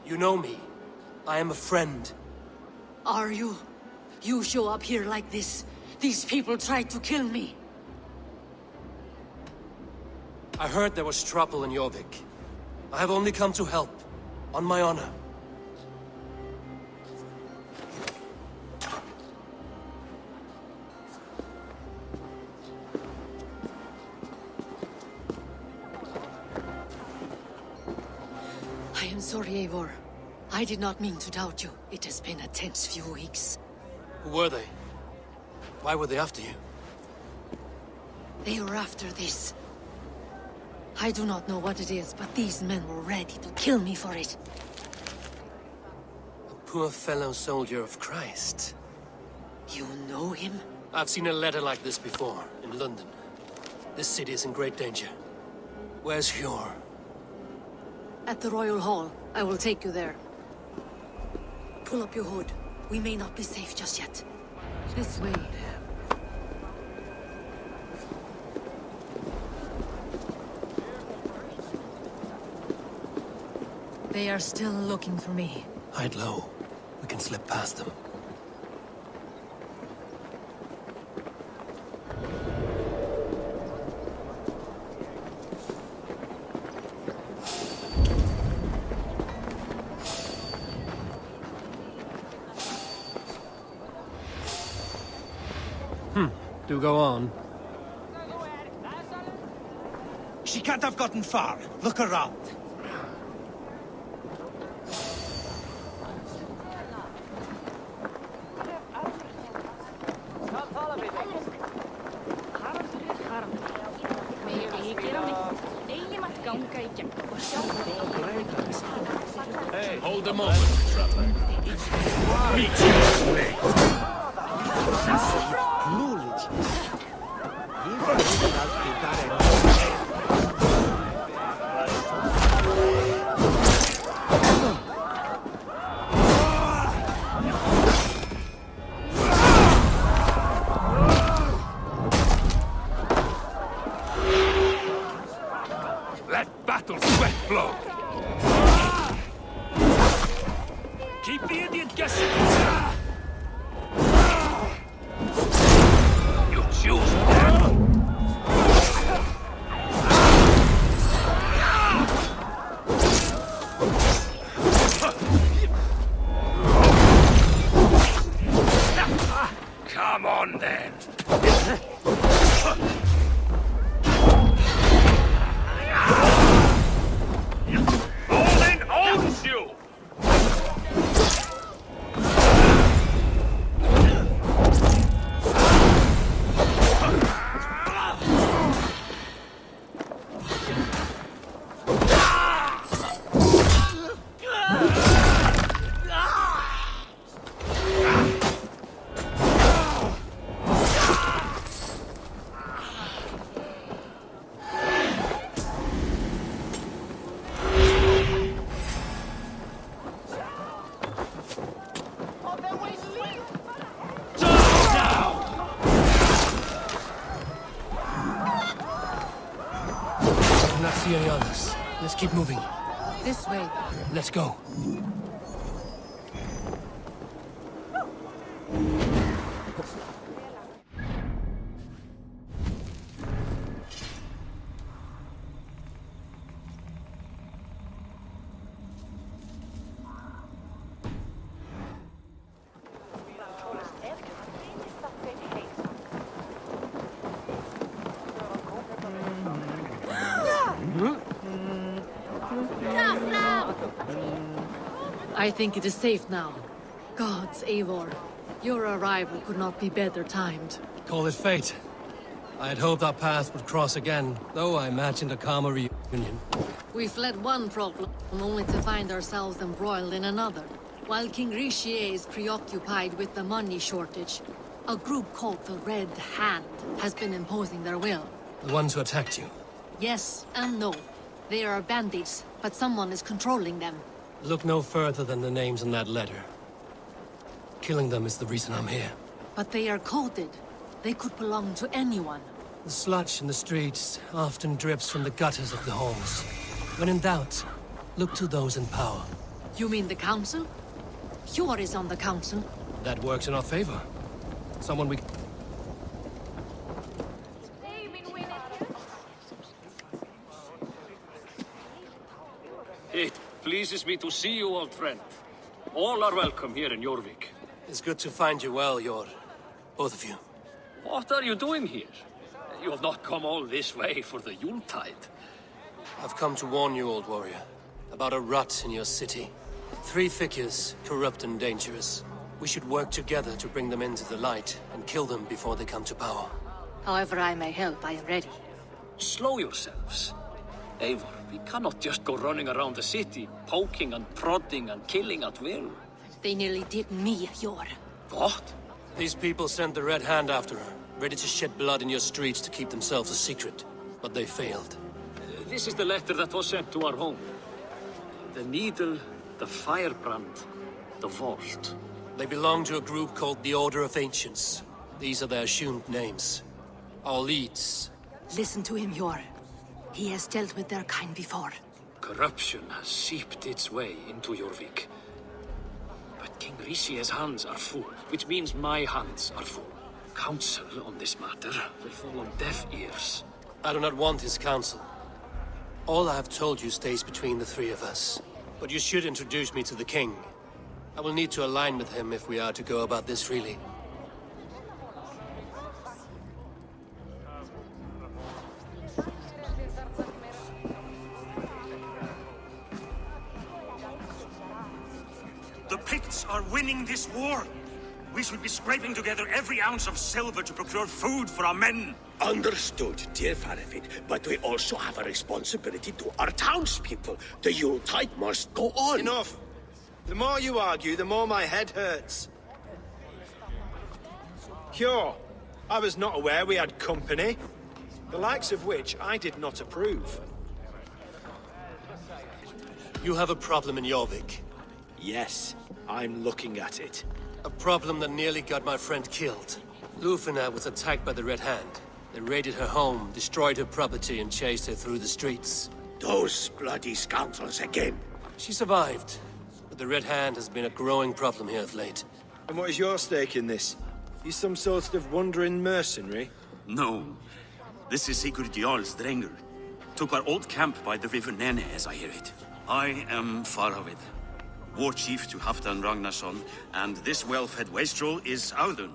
You know me. I am a friend. Are you? You show up here like this. These people tried to kill me. I heard there was trouble in Jorvik. I have only come to help. On my honor. I am sorry, Eivor. I did not mean to doubt you. It has been a tense few weeks. Who were they? Why were they after you? They were after this. I do not know what it is, but these men were ready to kill me for it. A poor fellow soldier of Christ. You know him? I've seen a letter like this before, in London. This city is in great danger. Where's Hjor? At the Royal Hall. I will take you there. Pull up your hood. We may not be safe just yet. This way. They are still looking for me. Hide low. We can slip past them. Do go on. She can't have gotten far. Look around. Hold the moment, traveler. Meet you, Let battle sweat flow. Keep the idiot guessing. You choose them. Come on then. Odin owns you. I cannot see any others. Let's keep moving. This way. Let's go. I think it is safe now. Gods, Eivor, your arrival could not be better timed. Call it fate. I had hoped our paths would cross again, though I imagined a calmer reunion. We fled one problem, only to find ourselves embroiled in another. While King Richier is preoccupied with the money shortage, a group called the Red Hand has been imposing their will. The ones who attacked you. Yes and no. They are bandits, but someone is controlling them. Look no further than the names in that letter. Killing them is the reason I'm here. But they are coded. They could belong to anyone. The sludge in the streets often drips from the gutters of the halls. When in doubt, look to those in power. You mean the council? Hjor is on the council. That works in our favor. Someone we... It pleases me to see you, old friend. All are welcome here in Jorvik. It's good to find you well, Hjor. Both of you. What are you doing here? You have not come all this way for the Yuletide. I've come to warn you, old warrior, about a rot in your city. 3 figures, corrupt and dangerous. We should work together to bring them into the light and kill them before they come to power. However I may help, I am ready. Slow yourselves. Eivor, we cannot just go running around the city, poking and prodding and killing at will. They nearly did me, Hjor. What? These people sent the Red Hand after her, ready to shed blood in your streets to keep themselves a secret. But they failed. This is the letter that was sent to our home. The needle, the firebrand, the vault. They belong to a group called the Order of Ancients. These are their assumed names. Our leads. Listen to him, Hjor. He has dealt with their kind before. Corruption has seeped its way into Jorvik. But King Rishie's hands are full, which means my hands are full. Counsel on this matter will fall on deaf ears. I do not want his counsel. All I have told you stays between the three of us. But you should introduce me to the king. I will need to align with him if we are to go about this freely. The Picts are winning this war. We should be scraping together every ounce of silver to procure food for our men. Understood, dear Faravid, but we also have a responsibility to our townspeople. The Yuletide must go on. Enough! The more you argue, the more my head hurts. Cure, I was not aware we had company, the likes of which I did not approve. You have a problem in Jorvik. Yes, I'm looking at it. A problem that nearly got my friend killed. Lufina was attacked by the Red Hand. They raided her home, destroyed her property, and chased her through the streets. Those bloody scoundrels again. She survived, but the Red Hand has been a growing problem here of late. And what is your stake in this? You some sort of wandering mercenary? No. This is Sigurd Jarl's Drenger. Took our old camp by the river Nene, as I hear it. I am Faravid, war chief to Halfdan Ragnarsson, and this well-fed wastrel is Audun,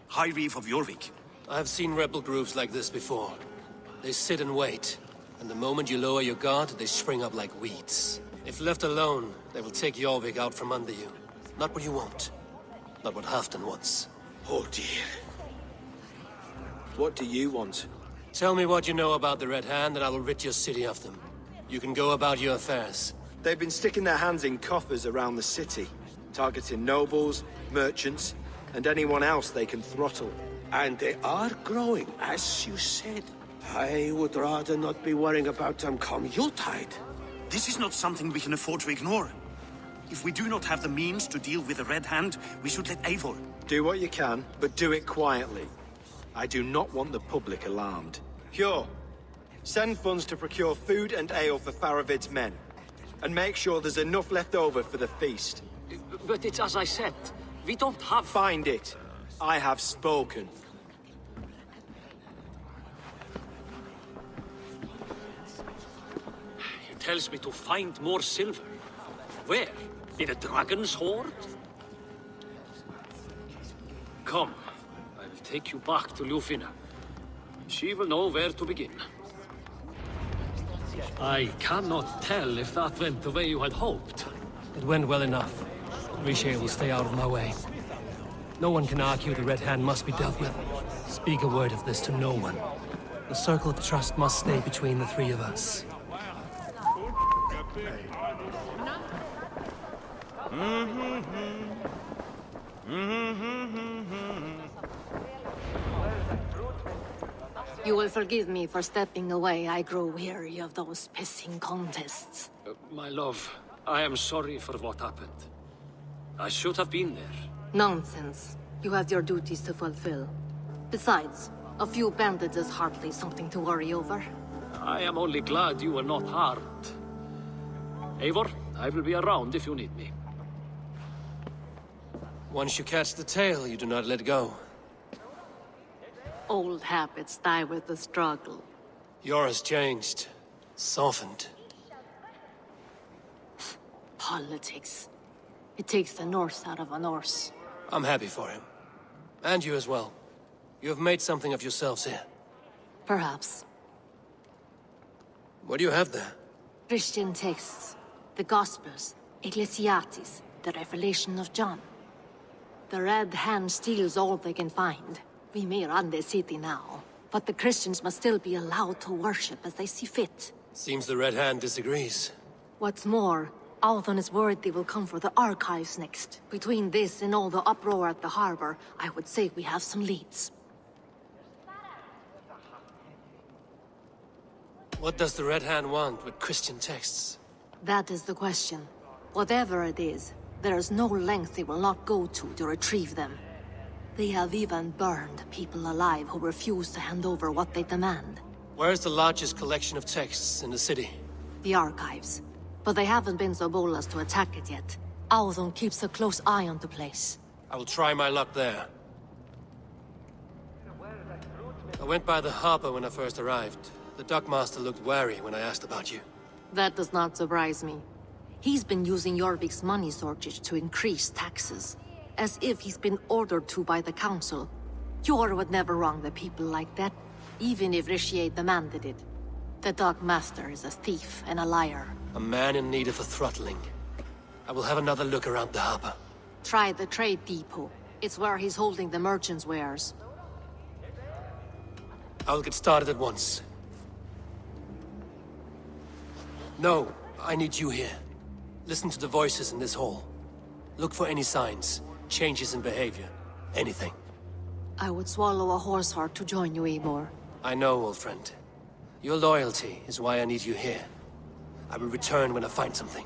High Reeve of Jorvik. I have seen rebel groups like this before. They sit and wait, and the moment you lower your guard, they spring up like weeds. If left alone, they will take Jorvik out from under you. Not what you want. Not what Halfdan wants. Oh dear. What do you want? Tell me what you know about the Red Hand, and I will rid your city of them. You can go about your affairs. They've been sticking their hands in coffers around the city, targeting nobles, merchants, and anyone else they can throttle. And they are growing, as you said. I would rather not be worrying about them come Yuletide. This is not something we can afford to ignore. If we do not have the means to deal with the Red Hand, we should let Eivor. Do what you can, but do it quietly. I do not want the public alarmed. Cure, send funds to procure food and ale for Faravid's men. And make sure there's enough left over for the feast. But it's as I said, we don't have... Find it. I have spoken. He tells me to find more silver. Where? In a dragon's hoard? Come, I will take you back to Lufina. She will know where to begin. I cannot tell if that went the way you had hoped. It went well enough. Riche will stay out of my way. No one can argue the Red Hand must be dealt with. Speak a word of this to no one. The circle of trust must stay between the three of us. You will forgive me for stepping away. I grow weary of those pissing contests. My love, I am sorry for what happened. I should have been there. Nonsense. You have your duties to fulfill. Besides, a few bandits is hardly something to worry over. I am only glad you were not harmed. Eivor, I will be around if you need me. Once you catch the tail, you do not let go. Old habits die with the struggle. Yours changed. Softened. Politics. It takes the Norse out of a Norse. I'm happy for him. And you as well. You have made something of yourselves here. Perhaps. What do you have there? Christian texts. The Gospels. Ecclesiastes. The Revelation of John. The Red Hand steals all they can find. We may run the city now, but the Christians must still be allowed to worship as they see fit. Seems the Red Hand disagrees. What's more, Althon is worried they will come for the archives next. Between this and all the uproar at the harbor, I would say we have some leads. What does the Red Hand want with Christian texts? That is the question. Whatever it is, there is no length they will not go to retrieve them. They have even burned people alive who refuse to hand over what they demand. Where is the largest collection of texts in the city? The archives. but they haven't been so bold as to attack it yet. Audun keeps a close eye on the place. I will try my luck there. I went by the harbor when I first arrived. The dockmaster looked wary when I asked about you. That does not surprise me. He's been using Jorvik's money shortage to increase taxes, as if he's been ordered to by the council. Jor would never wrong the people like that, even if Richier demanded it. The dockmaster is a thief and a liar. A man in need of a throttling. I will have another look around the harbor. Try the trade depot. It's where he's holding the merchants' wares. I will get started at once. No, I need you here. Listen to the voices in this hall. Look for any signs, changes in behavior, anything. I would swallow a horse heart to join you, Eivor. I know, old friend. Your loyalty is why I need you here. I will return when I find something.